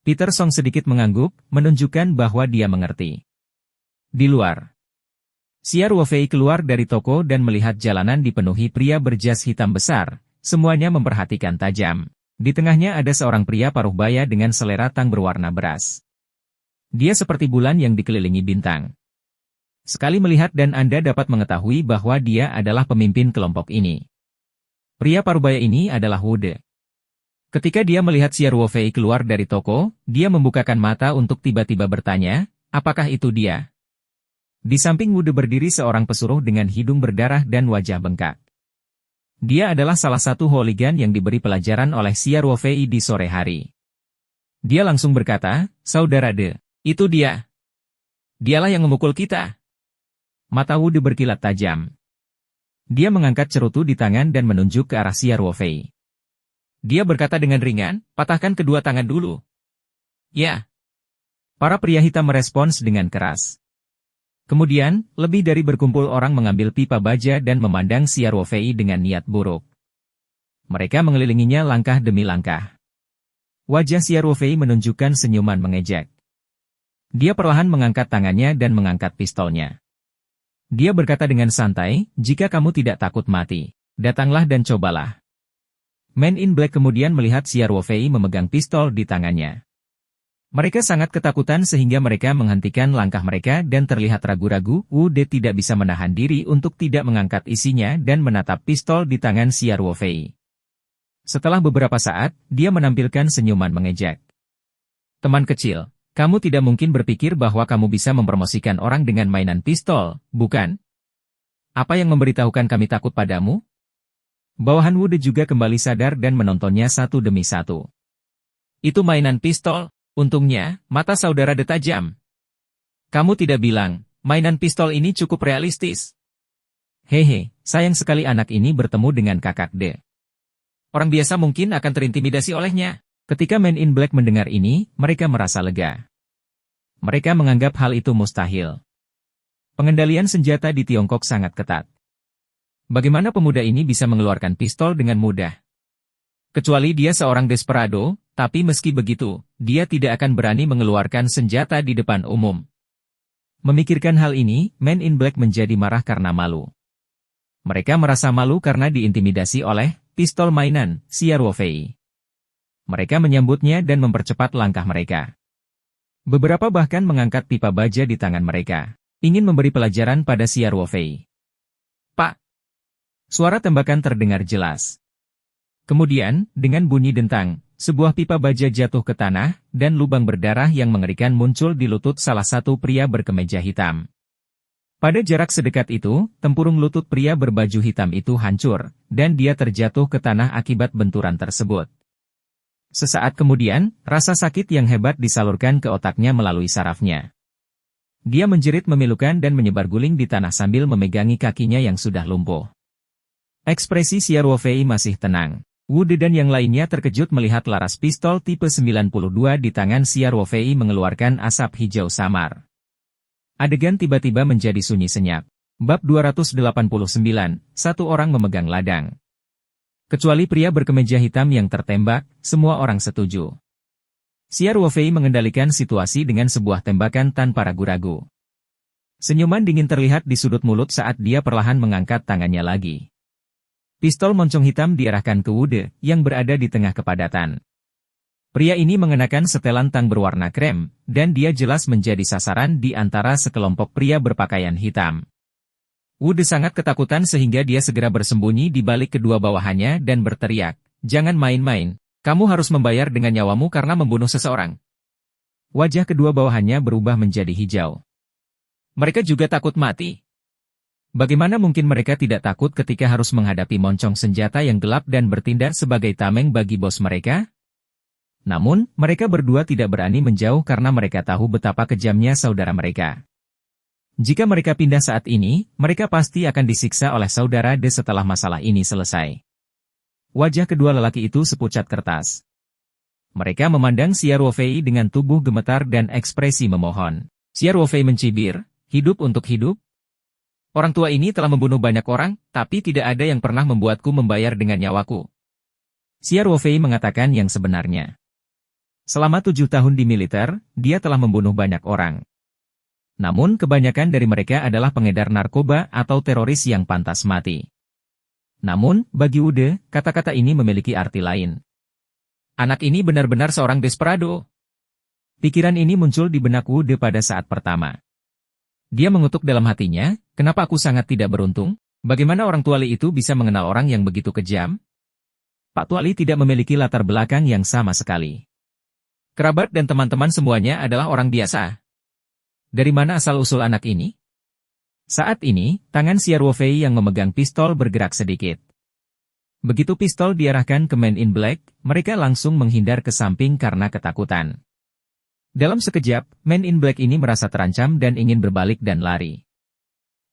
Peter Song sedikit mengangguk, menunjukkan bahwa dia mengerti. Di luar, Xia Ruofei keluar dari toko dan melihat jalanan dipenuhi pria berjas hitam besar, semuanya memperhatikan tajam. Di tengahnya ada seorang pria paruh baya dengan selera tang berwarna beras. Dia seperti bulan yang dikelilingi bintang. Sekali melihat dan Anda dapat mengetahui bahwa dia adalah pemimpin kelompok ini. Pria parubaya ini adalah Wude. Ketika dia melihat Xia Ruofei keluar dari toko, dia membukakan mata untuk tiba-tiba bertanya, apakah itu dia? Di samping Wude berdiri seorang pesuruh dengan hidung berdarah dan wajah bengkak. Dia adalah salah satu hooligan yang diberi pelajaran oleh Xia Ruofei di sore hari. Dia langsung berkata, Saudara De, itu dia. Dialah yang memukul kita. Mata Wude berkilat tajam. Dia mengangkat cerutu di tangan dan menunjuk ke arah Xia Ruofei. Dia berkata dengan ringan, patahkan kedua tangan dulu. Ya. Para pria hitam merespons dengan keras. Kemudian, lebih dari berkumpul orang mengambil pipa baja dan memandang Xia Ruofei dengan niat buruk. Mereka mengelilinginya langkah demi langkah. Wajah Xia Ruofei menunjukkan senyuman mengejek. Dia perlahan mengangkat tangannya dan mengangkat pistolnya. Dia berkata dengan santai, jika kamu tidak takut mati, datanglah dan cobalah. Man in Black kemudian melihat Xia Ruofei memegang pistol di tangannya. Mereka sangat ketakutan sehingga mereka menghentikan langkah mereka dan terlihat ragu-ragu. Wude tidak bisa menahan diri untuk tidak mengangkat isinya dan menatap pistol di tangan Xia Ruofei. Setelah beberapa saat, dia menampilkan senyuman mengejek. Teman kecil, kamu tidak mungkin berpikir bahwa kamu bisa mempromosikan orang dengan mainan pistol, bukan? Apa yang memberitahukan kami takut padamu? Bawahan Wude juga kembali sadar dan menontonnya satu demi satu. Itu mainan pistol. Untungnya, mata saudara De tajam. Kamu tidak bilang, mainan pistol ini cukup realistis. Hehe, sayang sekali anak ini bertemu dengan kakak De. Orang biasa mungkin akan terintimidasi olehnya. Ketika Men in Black mendengar ini, mereka merasa lega. Mereka menganggap hal itu mustahil. Pengendalian senjata di Tiongkok sangat ketat. Bagaimana pemuda ini bisa mengeluarkan pistol dengan mudah? Kecuali dia seorang desperado, tapi meski begitu, dia tidak akan berani mengeluarkan senjata di depan umum. Memikirkan hal ini, Men in Black menjadi marah karena malu. Mereka merasa malu karena diintimidasi oleh pistol mainan, Xia Ruofei. Mereka menyambutnya dan mempercepat langkah mereka. Beberapa bahkan mengangkat pipa baja di tangan mereka, ingin memberi pelajaran pada Xia Ruofei. Pak! Suara tembakan terdengar jelas. Kemudian, dengan bunyi dentang, sebuah pipa baja jatuh ke tanah, dan lubang berdarah yang mengerikan muncul di lutut salah satu pria berkemeja hitam. Pada jarak sedekat itu, tempurung lutut pria berbaju hitam itu hancur, dan dia terjatuh ke tanah akibat benturan tersebut. Sesaat kemudian, rasa sakit yang hebat disalurkan ke otaknya melalui sarafnya. Dia menjerit memilukan dan menyebar guling di tanah sambil memegangi kakinya yang sudah lumpuh. Ekspresi Xia Ruofei masih tenang. Wu De dan yang lainnya terkejut melihat laras pistol tipe 92 di tangan Xia Ruofei mengeluarkan asap hijau samar. Adegan tiba-tiba menjadi sunyi senyap. Bab 289, satu orang memegang ladang. Kecuali pria berkemeja hitam yang tertembak, semua orang setuju. Xia Ruofei mengendalikan situasi dengan sebuah tembakan tanpa ragu-ragu. Senyuman dingin terlihat di sudut mulut saat dia perlahan mengangkat tangannya lagi. Pistol moncong hitam diarahkan ke Wu De, yang berada di tengah kepadatan. Pria ini mengenakan setelan tang berwarna krem, dan dia jelas menjadi sasaran di antara sekelompok pria berpakaian hitam. Wu De sangat ketakutan sehingga dia segera bersembunyi di balik kedua bawahannya dan berteriak, "Jangan main-main, kamu harus membayar dengan nyawamu karena membunuh seseorang." Wajah kedua bawahannya berubah menjadi hijau. Mereka juga takut mati. Bagaimana mungkin mereka tidak takut ketika harus menghadapi moncong senjata yang gelap dan bertindak sebagai tameng bagi bos mereka? Namun, mereka berdua tidak berani menjauh karena mereka tahu betapa kejamnya saudara mereka. Jika mereka pindah saat ini, mereka pasti akan disiksa oleh saudara De setelah masalah ini selesai. Wajah kedua lelaki itu sepucat kertas. Mereka memandang Xia Ruofei dengan tubuh gemetar dan ekspresi memohon. Xia Ruofei mencibir, "Hidup untuk hidup? Orang tua ini telah membunuh banyak orang, tapi tidak ada yang pernah membuatku membayar dengan nyawaku." Xia Ruofei mengatakan yang sebenarnya. Selama 7 tahun di militer, dia telah membunuh banyak orang. Namun kebanyakan dari mereka adalah pengedar narkoba atau teroris yang pantas mati. Namun, bagi Wu De, kata-kata ini memiliki arti lain. Anak ini benar-benar seorang desperado. Pikiran ini muncul di benak Wu De pada saat pertama. Dia mengutuk dalam hatinya, kenapa aku sangat tidak beruntung? Bagaimana orang Tuali itu bisa mengenal orang yang begitu kejam? Pak Tuali tidak memiliki latar belakang yang sama sekali. Kerabat dan teman-teman semuanya adalah orang biasa. Dari mana asal-usul anak ini? Saat ini, tangan Xia Ruofei yang memegang pistol bergerak sedikit. Begitu pistol diarahkan ke Men in Black, mereka langsung menghindar ke samping karena ketakutan. Dalam sekejap, Men in Black ini merasa terancam dan ingin berbalik dan lari.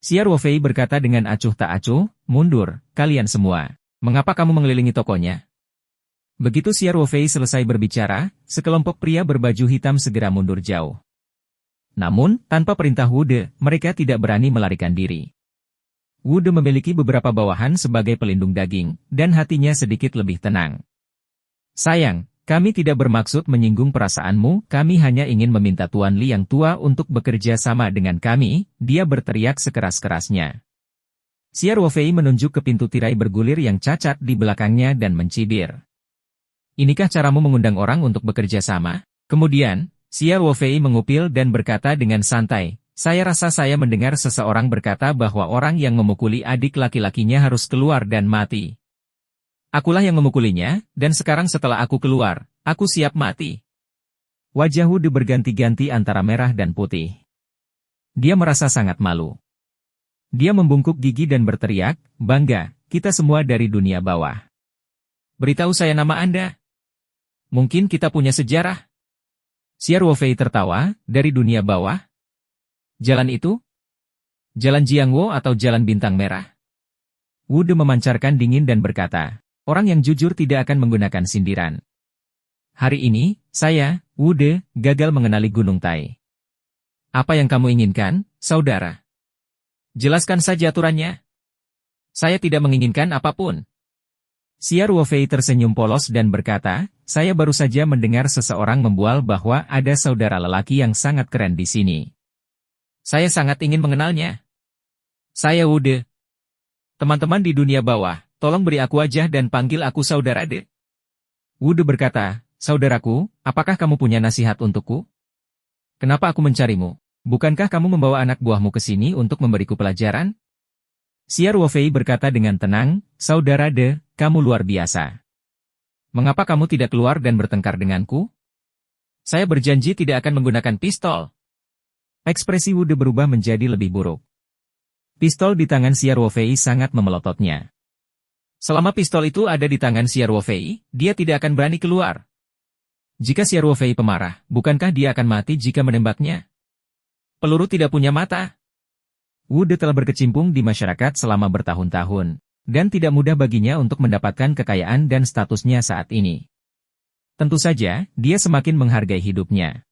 Xia Ruofei berkata dengan acuh tak acuh, "Mundur, kalian semua. Mengapa kamu mengelilingi tokonya?" Begitu Xia Ruofei selesai berbicara, sekelompok pria berbaju hitam segera mundur jauh. Namun, tanpa perintah Wu De, mereka tidak berani melarikan diri. Wu De memiliki beberapa bawahan sebagai pelindung daging, dan hatinya sedikit lebih tenang. "Sayang, kami tidak bermaksud menyinggung perasaanmu, kami hanya ingin meminta Tuan Li yang tua untuk bekerja sama dengan kami," dia berteriak sekeras-kerasnya. Xia Ruofei menunjuk ke pintu tirai bergulir yang cacat di belakangnya dan mencibir. "Inikah caramu mengundang orang untuk bekerja sama?" Kemudian, Xia Ruofei mengupil dan berkata dengan santai, "Saya rasa saya mendengar seseorang berkata bahwa orang yang memukuli adik laki-lakinya harus keluar dan mati. Akulah yang memukulinya, dan sekarang setelah aku keluar, aku siap mati." Wajah Wu De berganti-ganti antara merah dan putih. Dia merasa sangat malu. Dia membungkuk gigi dan berteriak, "Bangga, kita semua dari dunia bawah. Beritahu saya nama Anda. Mungkin kita punya sejarah." Xia Ruofei tertawa, "Dari dunia bawah? Jalan itu? Jalan Jiangwo atau Jalan Bintang Merah?" Wu De memancarkan dingin dan berkata, "Orang yang jujur tidak akan menggunakan sindiran. Hari ini, saya, Wu De, gagal mengenali Gunung Tai. Apa yang kamu inginkan, saudara? Jelaskan saja aturannya." Saya tidak menginginkan apapun. Xia Ruofei tersenyum polos dan berkata, saya baru saja mendengar seseorang membual bahwa ada saudara lelaki yang sangat keren di sini. Saya sangat ingin mengenalnya. Saya Wude. Teman-teman di dunia bawah, tolong beri aku wajah dan panggil aku saudara De. Wude berkata, saudaraku, apakah kamu punya nasihat untukku? Kenapa aku mencarimu? Bukankah kamu membawa anak buahmu ke sini untuk memberiku pelajaran? Xia Ruofei berkata dengan tenang, saudara De, kamu luar biasa. Mengapa kamu tidak keluar dan bertengkar denganku? Saya berjanji tidak akan menggunakan pistol. Ekspresi Wude berubah menjadi lebih buruk. Pistol di tangan Xia Ruofei sangat memelototnya. Selama pistol itu ada di tangan Xia Ruofei, dia tidak akan berani keluar. Jika Xia Ruofei pemarah, bukankah dia akan mati jika menembaknya? Peluru tidak punya mata. Wude telah berkecimpung di masyarakat selama bertahun-tahun, dan tidak mudah baginya untuk mendapatkan kekayaan dan statusnya saat ini. Tentu saja, dia semakin menghargai hidupnya.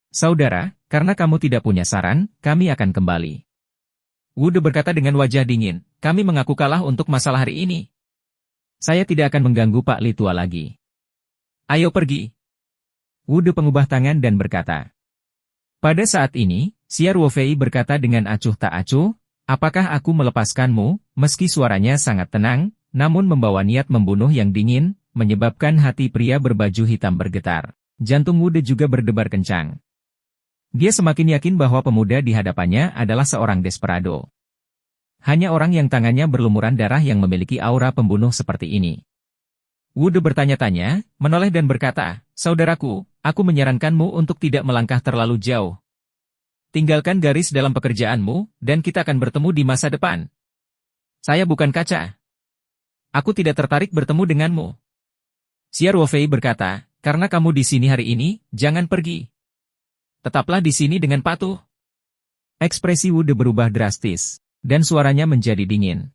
Saudara, karena kamu tidak punya saran, kami akan kembali. Wude berkata dengan wajah dingin, kami mengaku kalah untuk masalah hari ini. Saya tidak akan mengganggu Pak Li tua lagi. Ayo pergi. Wude mengubah tangan dan berkata. Pada saat ini, Xia Ruofei berkata dengan acuh tak acuh, apakah aku melepaskanmu, meski suaranya sangat tenang, namun membawa niat membunuh yang dingin, menyebabkan hati pria berbaju hitam bergetar. Jantung Wude juga berdebar kencang. Dia semakin yakin bahwa pemuda di hadapannya adalah seorang desperado. Hanya orang yang tangannya berlumuran darah yang memiliki aura pembunuh seperti ini. Wude bertanya-tanya, menoleh dan berkata, saudaraku, aku menyarankanmu untuk tidak melangkah terlalu jauh. Tinggalkan garis dalam pekerjaanmu, dan kita akan bertemu di masa depan. Saya bukan kaca. Aku tidak tertarik bertemu denganmu. Xia Ruofei berkata, karena kamu di sini hari ini, jangan pergi. Tetaplah di sini dengan patuh. Ekspresi Wude berubah drastis, dan suaranya menjadi dingin.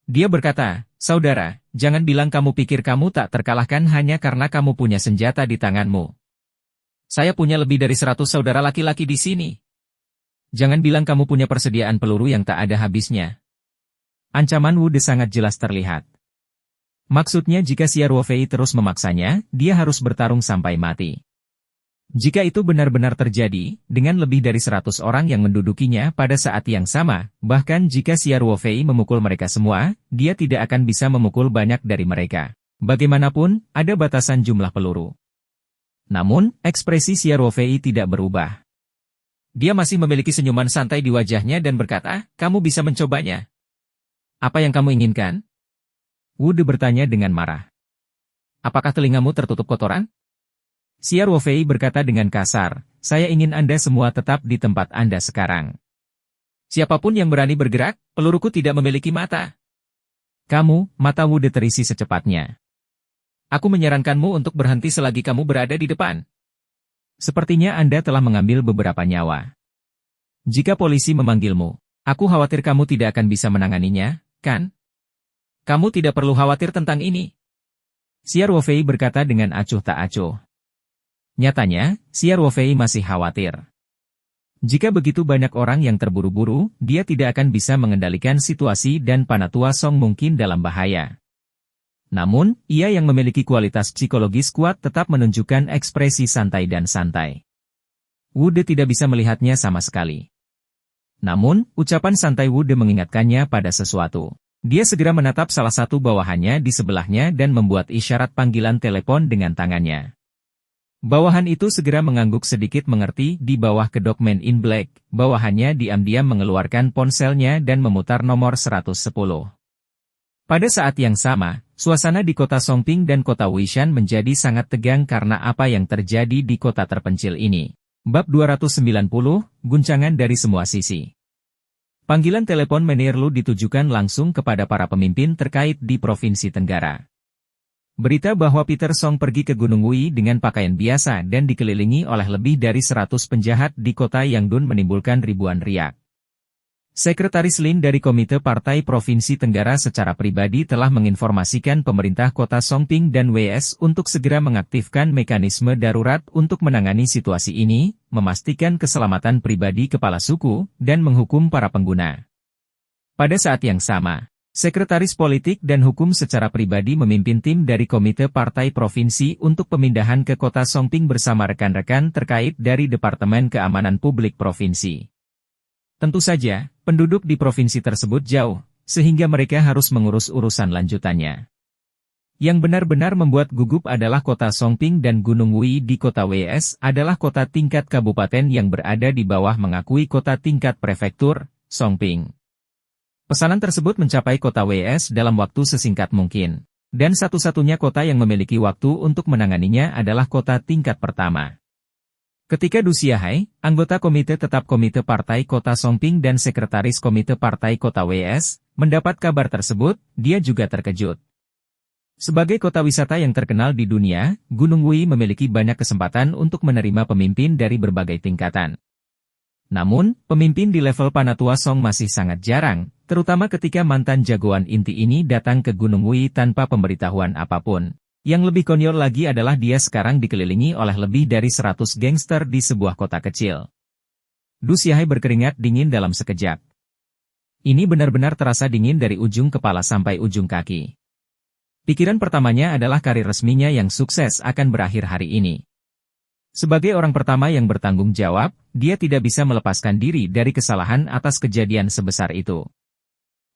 Dia berkata, saudara, jangan bilang kamu pikir kamu tak terkalahkan hanya karena kamu punya senjata di tanganmu. Saya punya lebih dari 100 saudara laki-laki di sini. Jangan bilang kamu punya persediaan peluru yang tak ada habisnya. Ancaman Wude sangat jelas terlihat. Maksudnya jika Xia Ruofei terus memaksanya, dia harus bertarung sampai mati. Jika itu benar-benar terjadi, dengan lebih dari 100 orang yang mendudukinya pada saat yang sama, bahkan jika Xia Ruofei memukul mereka semua, dia tidak akan bisa memukul banyak dari mereka. Bagaimanapun, ada batasan jumlah peluru. Namun, ekspresi Xia Ruofei tidak berubah. Dia masih memiliki senyuman santai di wajahnya dan berkata, kamu bisa mencobanya. Apa yang kamu inginkan? Wude bertanya dengan marah. Apakah telingamu tertutup kotoran? Xia Ruofei berkata dengan kasar, saya ingin Anda semua tetap di tempat Anda sekarang. Siapapun yang berani bergerak, peluruku tidak memiliki mata. Kamu, mata Wude terisi secepatnya. Aku menyarankanmu untuk berhenti selagi kamu berada di depan. Sepertinya Anda telah mengambil beberapa nyawa. Jika polisi memanggilmu, aku khawatir kamu tidak akan bisa menanganinya, kan? Kamu tidak perlu khawatir tentang ini. Xia Ruofei berkata dengan acuh tak acuh. Nyatanya, Xia Ruofei masih khawatir. Jika begitu banyak orang yang terburu-buru, dia tidak akan bisa mengendalikan situasi dan Panatua Song mungkin dalam bahaya. Namun, ia yang memiliki kualitas psikologis kuat tetap menunjukkan ekspresi santai dan santai. Wude tidak bisa melihatnya sama sekali. Namun, ucapan santai Wude mengingatkannya pada sesuatu. Dia segera menatap salah satu bawahannya di sebelahnya dan membuat isyarat panggilan telepon dengan tangannya. Bawahan itu segera mengangguk sedikit mengerti di bawah kedok Man in Black. Bawahannya diam-diam mengeluarkan ponselnya dan memutar nomor 110. Pada saat yang sama, suasana di kota Songping dan kota Wishan menjadi sangat tegang karena apa yang terjadi di kota terpencil ini. Bab 290, Guncangan dari semua sisi. Panggilan telepon Menirlu ditujukan langsung kepada para pemimpin terkait di Provinsi Tenggara. Berita bahwa Peter Song pergi ke Gunung Wui dengan pakaian biasa dan dikelilingi oleh lebih dari 100 penjahat di kota Yangdun menimbulkan ribuan riak. Sekretaris Lin dari Komite Partai Provinsi Tenggara secara pribadi telah menginformasikan pemerintah kota Songping dan WS untuk segera mengaktifkan mekanisme darurat untuk menangani situasi ini, memastikan keselamatan pribadi kepala suku, dan menghukum para pengguna. Pada saat yang sama, Sekretaris Politik dan Hukum secara pribadi memimpin tim dari Komite Partai Provinsi untuk pemindahan ke Kota Songping bersama rekan-rekan terkait dari Departemen Keamanan Publik Provinsi. Tentu saja, penduduk di provinsi tersebut jauh, sehingga mereka harus mengurus urusan lanjutannya. Yang benar-benar membuat gugup adalah Kota Songping dan Gunung Wui di Kota WS adalah kota tingkat kabupaten yang berada di bawah mengakui kota tingkat prefektur, Songping. Pesanan tersebut mencapai Kota WS dalam waktu sesingkat mungkin. Dan satu-satunya kota yang memiliki waktu untuk menanganinya adalah kota tingkat pertama. Ketika Du Xiaohai, anggota Komite Tetap Komite Partai Kota Songping dan Sekretaris Komite Partai Kota WS, mendapat kabar tersebut, dia juga terkejut. Sebagai kota wisata yang terkenal di dunia, Gunung Wui memiliki banyak kesempatan untuk menerima pemimpin dari berbagai tingkatan. Namun, pemimpin di level Panatua Song masih sangat jarang, terutama ketika mantan jagoan inti ini datang ke Gunung Wui tanpa pemberitahuan apapun. Yang lebih konyol lagi adalah dia sekarang dikelilingi oleh lebih dari 100 gangster di sebuah kota kecil. Du Xiaohai berkeringat dingin dalam sekejap. Ini benar-benar terasa dingin dari ujung kepala sampai ujung kaki. Pikiran pertamanya adalah karir resminya yang sukses akan berakhir hari ini. Sebagai orang pertama yang bertanggung jawab, dia tidak bisa melepaskan diri dari kesalahan atas kejadian sebesar itu.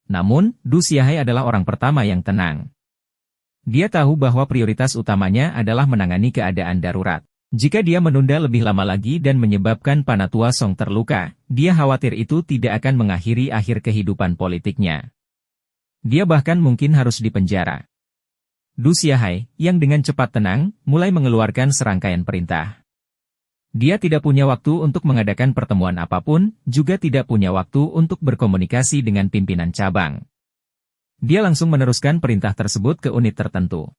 Namun, Du Xiaohai adalah orang pertama yang tenang. Dia tahu bahwa prioritas utamanya adalah menangani keadaan darurat. Jika dia menunda lebih lama lagi dan menyebabkan Panatua Song terluka, dia khawatir itu tidak akan mengakhiri akhir kehidupan politiknya. Dia bahkan mungkin harus dipenjara. Du Xiaohai, yang dengan cepat tenang, mulai mengeluarkan serangkaian perintah. Dia tidak punya waktu untuk mengadakan pertemuan apapun, juga tidak punya waktu untuk berkomunikasi dengan pimpinan cabang. Dia langsung meneruskan perintah tersebut ke unit tertentu.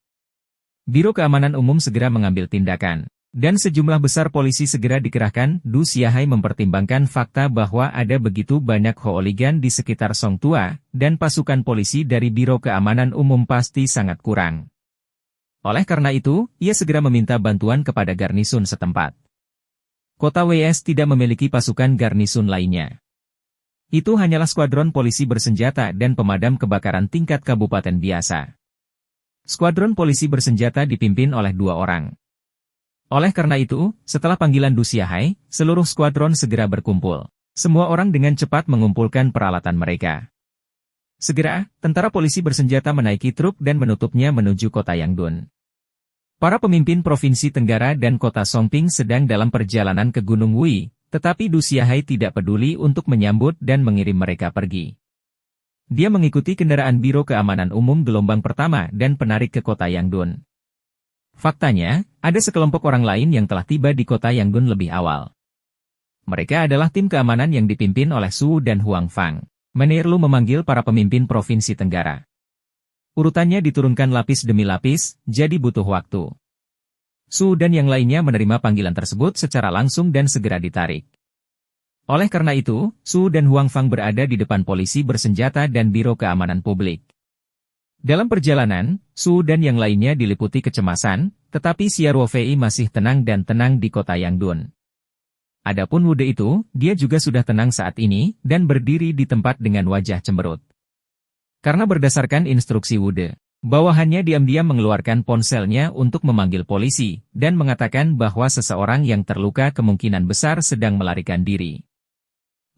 Biro Keamanan Umum segera mengambil tindakan, dan sejumlah besar polisi segera dikerahkan. Du Xiaohai mempertimbangkan fakta bahwa ada begitu banyak hooligan di sekitar Song Tua, dan pasukan polisi dari Biro Keamanan Umum pasti sangat kurang. Oleh karena itu, ia segera meminta bantuan kepada garnisun setempat. Kota WS tidak memiliki pasukan garnisun lainnya. Itu hanyalah skuadron polisi bersenjata dan pemadam kebakaran tingkat kabupaten biasa. Skuadron polisi bersenjata dipimpin oleh 2 orang. Oleh karena itu, setelah panggilan Du Xiaohai, seluruh skuadron segera berkumpul. Semua orang dengan cepat mengumpulkan peralatan mereka. Segera, tentara polisi bersenjata menaiki truk dan menutupnya menuju kota Yangdun. Para pemimpin Provinsi Tenggara dan Kota Songping sedang dalam perjalanan ke Gunung Wui, tetapi Du Xiaohai tidak peduli untuk menyambut dan mengirim mereka pergi. Dia mengikuti kendaraan Biro Keamanan Umum gelombang pertama dan penarik ke kota Yangdun. Faktanya, ada sekelompok orang lain yang telah tiba di kota Yangdun lebih awal. Mereka adalah tim keamanan yang dipimpin oleh Su dan Huang Fang. Menirlu memanggil para pemimpin Provinsi Tenggara. Urutannya diturunkan lapis demi lapis, jadi butuh waktu. Su dan yang lainnya menerima panggilan tersebut secara langsung dan segera ditarik. Oleh karena itu, Su dan Huang Fang berada di depan polisi bersenjata dan Biro Keamanan Publik. Dalam perjalanan, Su dan yang lainnya diliputi kecemasan, tetapi Xia Ruofei masih tenang dan tenang di kota Yangdun. Adapun Wude itu, dia juga sudah tenang saat ini, dan berdiri di tempat dengan wajah cemberut. Karena berdasarkan instruksi Wude, bawahannya diam-diam mengeluarkan ponselnya untuk memanggil polisi, dan mengatakan bahwa seseorang yang terluka kemungkinan besar sedang melarikan diri.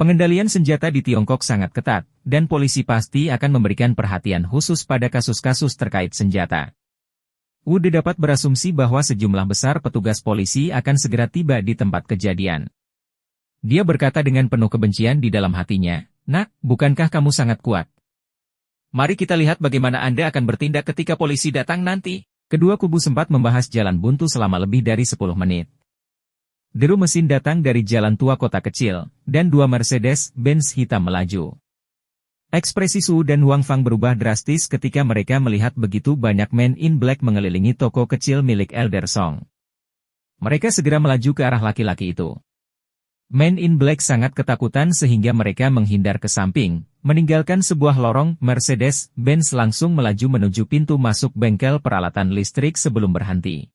Pengendalian senjata di Tiongkok sangat ketat, dan polisi pasti akan memberikan perhatian khusus pada kasus-kasus terkait senjata. Wude dapat berasumsi bahwa sejumlah besar petugas polisi akan segera tiba di tempat kejadian. Dia berkata dengan penuh kebencian di dalam hatinya, "Nak, bukankah kamu sangat kuat? Mari kita lihat bagaimana Anda akan bertindak ketika polisi datang nanti." Kedua kubu sempat membahas jalan buntu selama lebih dari 10 menit. Deru mesin datang dari jalan tua kota kecil, dan 2 Mercedes-Benz hitam melaju. Ekspresi Su dan Huang Fang berubah drastis ketika mereka melihat begitu banyak men in black mengelilingi toko kecil milik Elder Song. Mereka segera melaju ke arah laki-laki itu. Men in black sangat ketakutan sehingga mereka menghindar ke samping, meninggalkan sebuah lorong. Mercedes-Benz langsung melaju menuju pintu masuk bengkel peralatan listrik sebelum berhenti.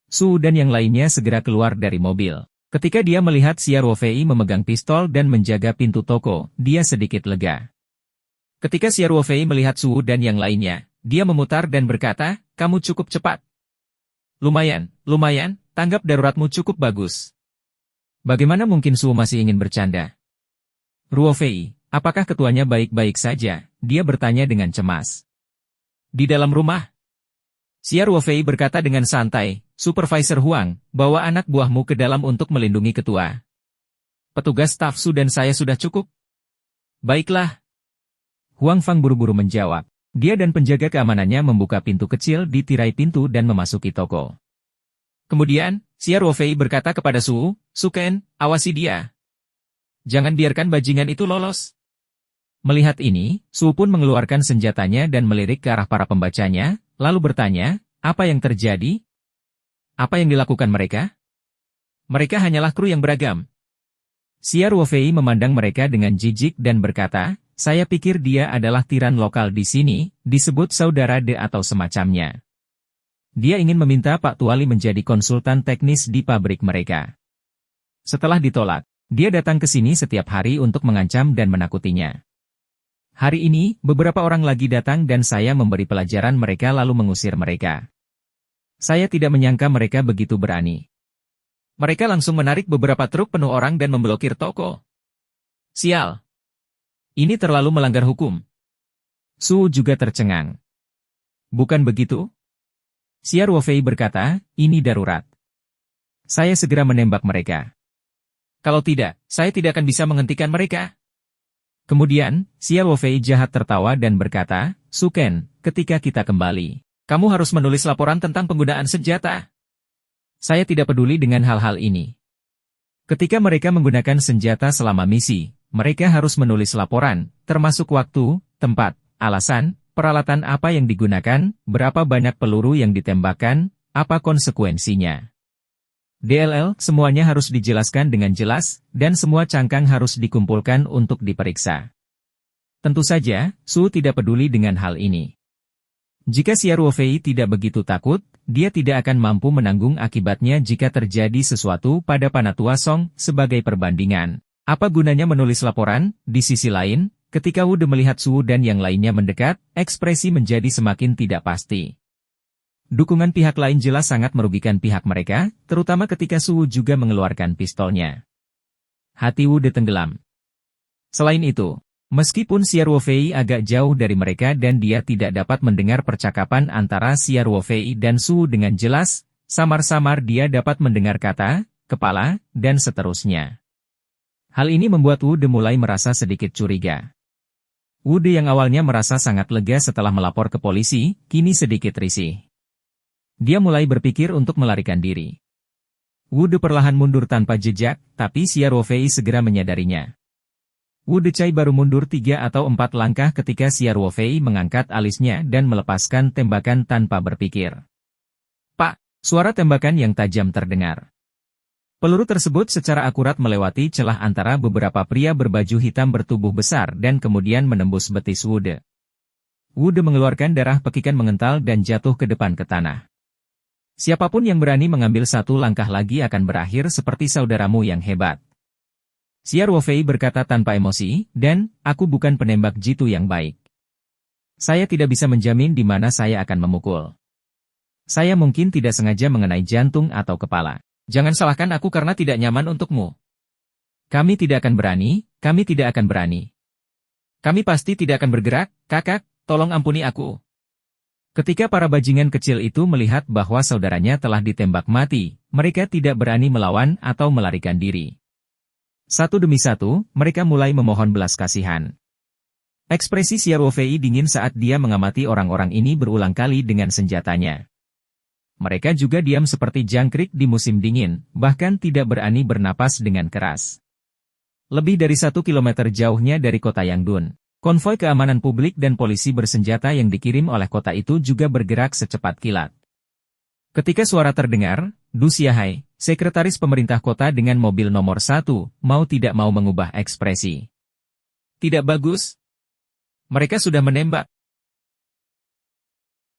Su dan yang lainnya segera keluar dari mobil. Ketika dia melihat Xia Ruofei memegang pistol dan menjaga pintu toko, dia sedikit lega. Ketika Xia Ruofei melihat Su dan yang lainnya, dia memutar dan berkata, kamu cukup cepat. Lumayan, tanggap daruratmu cukup bagus. Bagaimana mungkin Su masih ingin bercanda? Ruofei, apakah ketuanya baik-baik saja? Dia bertanya dengan cemas. Di dalam rumah? Xia Ruofei berkata dengan santai, Supervisor Huang, bawa anak buahmu ke dalam untuk melindungi ketua. Petugas staf Su dan saya sudah cukup. Baiklah. Huang Fang buru-buru menjawab. Dia dan penjaga keamanannya membuka pintu kecil di tirai pintu dan memasuki toko. Kemudian, Xia Ruofei berkata kepada Su, Ken, awasi dia. Jangan biarkan bajingan itu lolos. Melihat ini, Su pun mengeluarkan senjatanya dan melirik ke arah para pembacanya, lalu bertanya, apa yang terjadi? Apa yang dilakukan mereka? Mereka hanyalah kru yang beragam. Xia Ruofei memandang mereka dengan jijik dan berkata, saya pikir dia adalah tiran lokal di sini, disebut saudara De atau semacamnya. Dia ingin meminta Pak Tuali menjadi konsultan teknis di pabrik mereka. Setelah ditolak, dia datang ke sini setiap hari untuk mengancam dan menakutinya. Hari ini, beberapa orang lagi datang dan saya memberi pelajaran mereka lalu mengusir mereka. Saya tidak menyangka mereka begitu berani. Mereka langsung menarik beberapa truk penuh orang dan memblokir toko. Sial. Ini terlalu melanggar hukum. Su juga tercengang. Bukan begitu? Xia Ruofei berkata, ini darurat. Saya segera menembak mereka. Kalau tidak, saya tidak akan bisa menghentikan mereka. Kemudian, Xia Ruofei jahat tertawa dan berkata, Su Ken, ketika kita kembali, kamu harus menulis laporan tentang penggunaan senjata. Saya tidak peduli dengan hal-hal ini. Ketika mereka menggunakan senjata selama misi, mereka harus menulis laporan, termasuk waktu, tempat, alasan, peralatan apa yang digunakan, berapa banyak peluru yang ditembakkan, apa konsekuensinya. DLL, semuanya harus dijelaskan dengan jelas, dan semua cangkang harus dikumpulkan untuk diperiksa. Tentu saja, Su tidak peduli dengan hal ini. Jika Xia Ruofei tidak begitu takut, dia tidak akan mampu menanggung akibatnya jika terjadi sesuatu pada Panatua Song sebagai perbandingan. Apa gunanya menulis laporan? Di sisi lain, ketika Wu De melihat Su dan yang lainnya mendekat, ekspresi menjadi semakin tidak pasti. Dukungan pihak lain jelas sangat merugikan pihak mereka, terutama ketika Su juga mengeluarkan pistolnya. Hati Wu De tenggelam. Selain itu, meskipun Xia Ruofei agak jauh dari mereka dan dia tidak dapat mendengar percakapan antara Xia Ruofei dan Su dengan jelas, samar-samar dia dapat mendengar kata, kepala, dan seterusnya. Hal ini membuat Wu De mulai merasa sedikit curiga. Wu De yang awalnya merasa sangat lega setelah melapor ke polisi, kini sedikit risih. Dia mulai berpikir untuk melarikan diri. Wu De perlahan mundur tanpa jejak, tapi Xia Ruofei segera menyadarinya. Wu De Cai baru mundur 3 atau 4 langkah ketika Xia Ruofei mengangkat alisnya dan melepaskan tembakan tanpa berpikir. Pak, suara tembakan yang tajam terdengar. Peluru tersebut secara akurat melewati celah antara beberapa pria berbaju hitam bertubuh besar dan kemudian menembus betis Wu De. Wu De mengeluarkan darah pekikan mengental dan jatuh ke depan ke tanah. Siapapun yang berani mengambil satu langkah lagi akan berakhir seperti saudaramu yang hebat. Xia Ruofei berkata tanpa emosi, dan, aku bukan penembak jitu yang baik. Saya tidak bisa menjamin di mana saya akan memukul. Saya mungkin tidak sengaja mengenai jantung atau kepala. Jangan salahkan aku karena tidak nyaman untukmu. Kami tidak akan berani, kami tidak akan berani. Kami pasti tidak akan bergerak, kakak, tolong ampuni aku. Ketika para bajingan kecil itu melihat bahwa saudaranya telah ditembak mati, mereka tidak berani melawan atau melarikan diri. Satu demi satu, mereka mulai memohon belas kasihan. Ekspresi Xia Ruofei dingin saat dia mengamati orang-orang ini berulang kali dengan senjatanya. Mereka juga diam seperti jangkrik di musim dingin, bahkan tidak berani bernapas dengan keras. Lebih dari 1 kilometer jauhnya dari kota Yangdun, konvoi keamanan publik dan polisi bersenjata yang dikirim oleh kota itu juga bergerak secepat kilat. Ketika suara terdengar, Du Xiahai, sekretaris pemerintah kota dengan mobil nomor 1, mau tidak mau mengubah ekspresi. Tidak bagus. Mereka sudah menembak.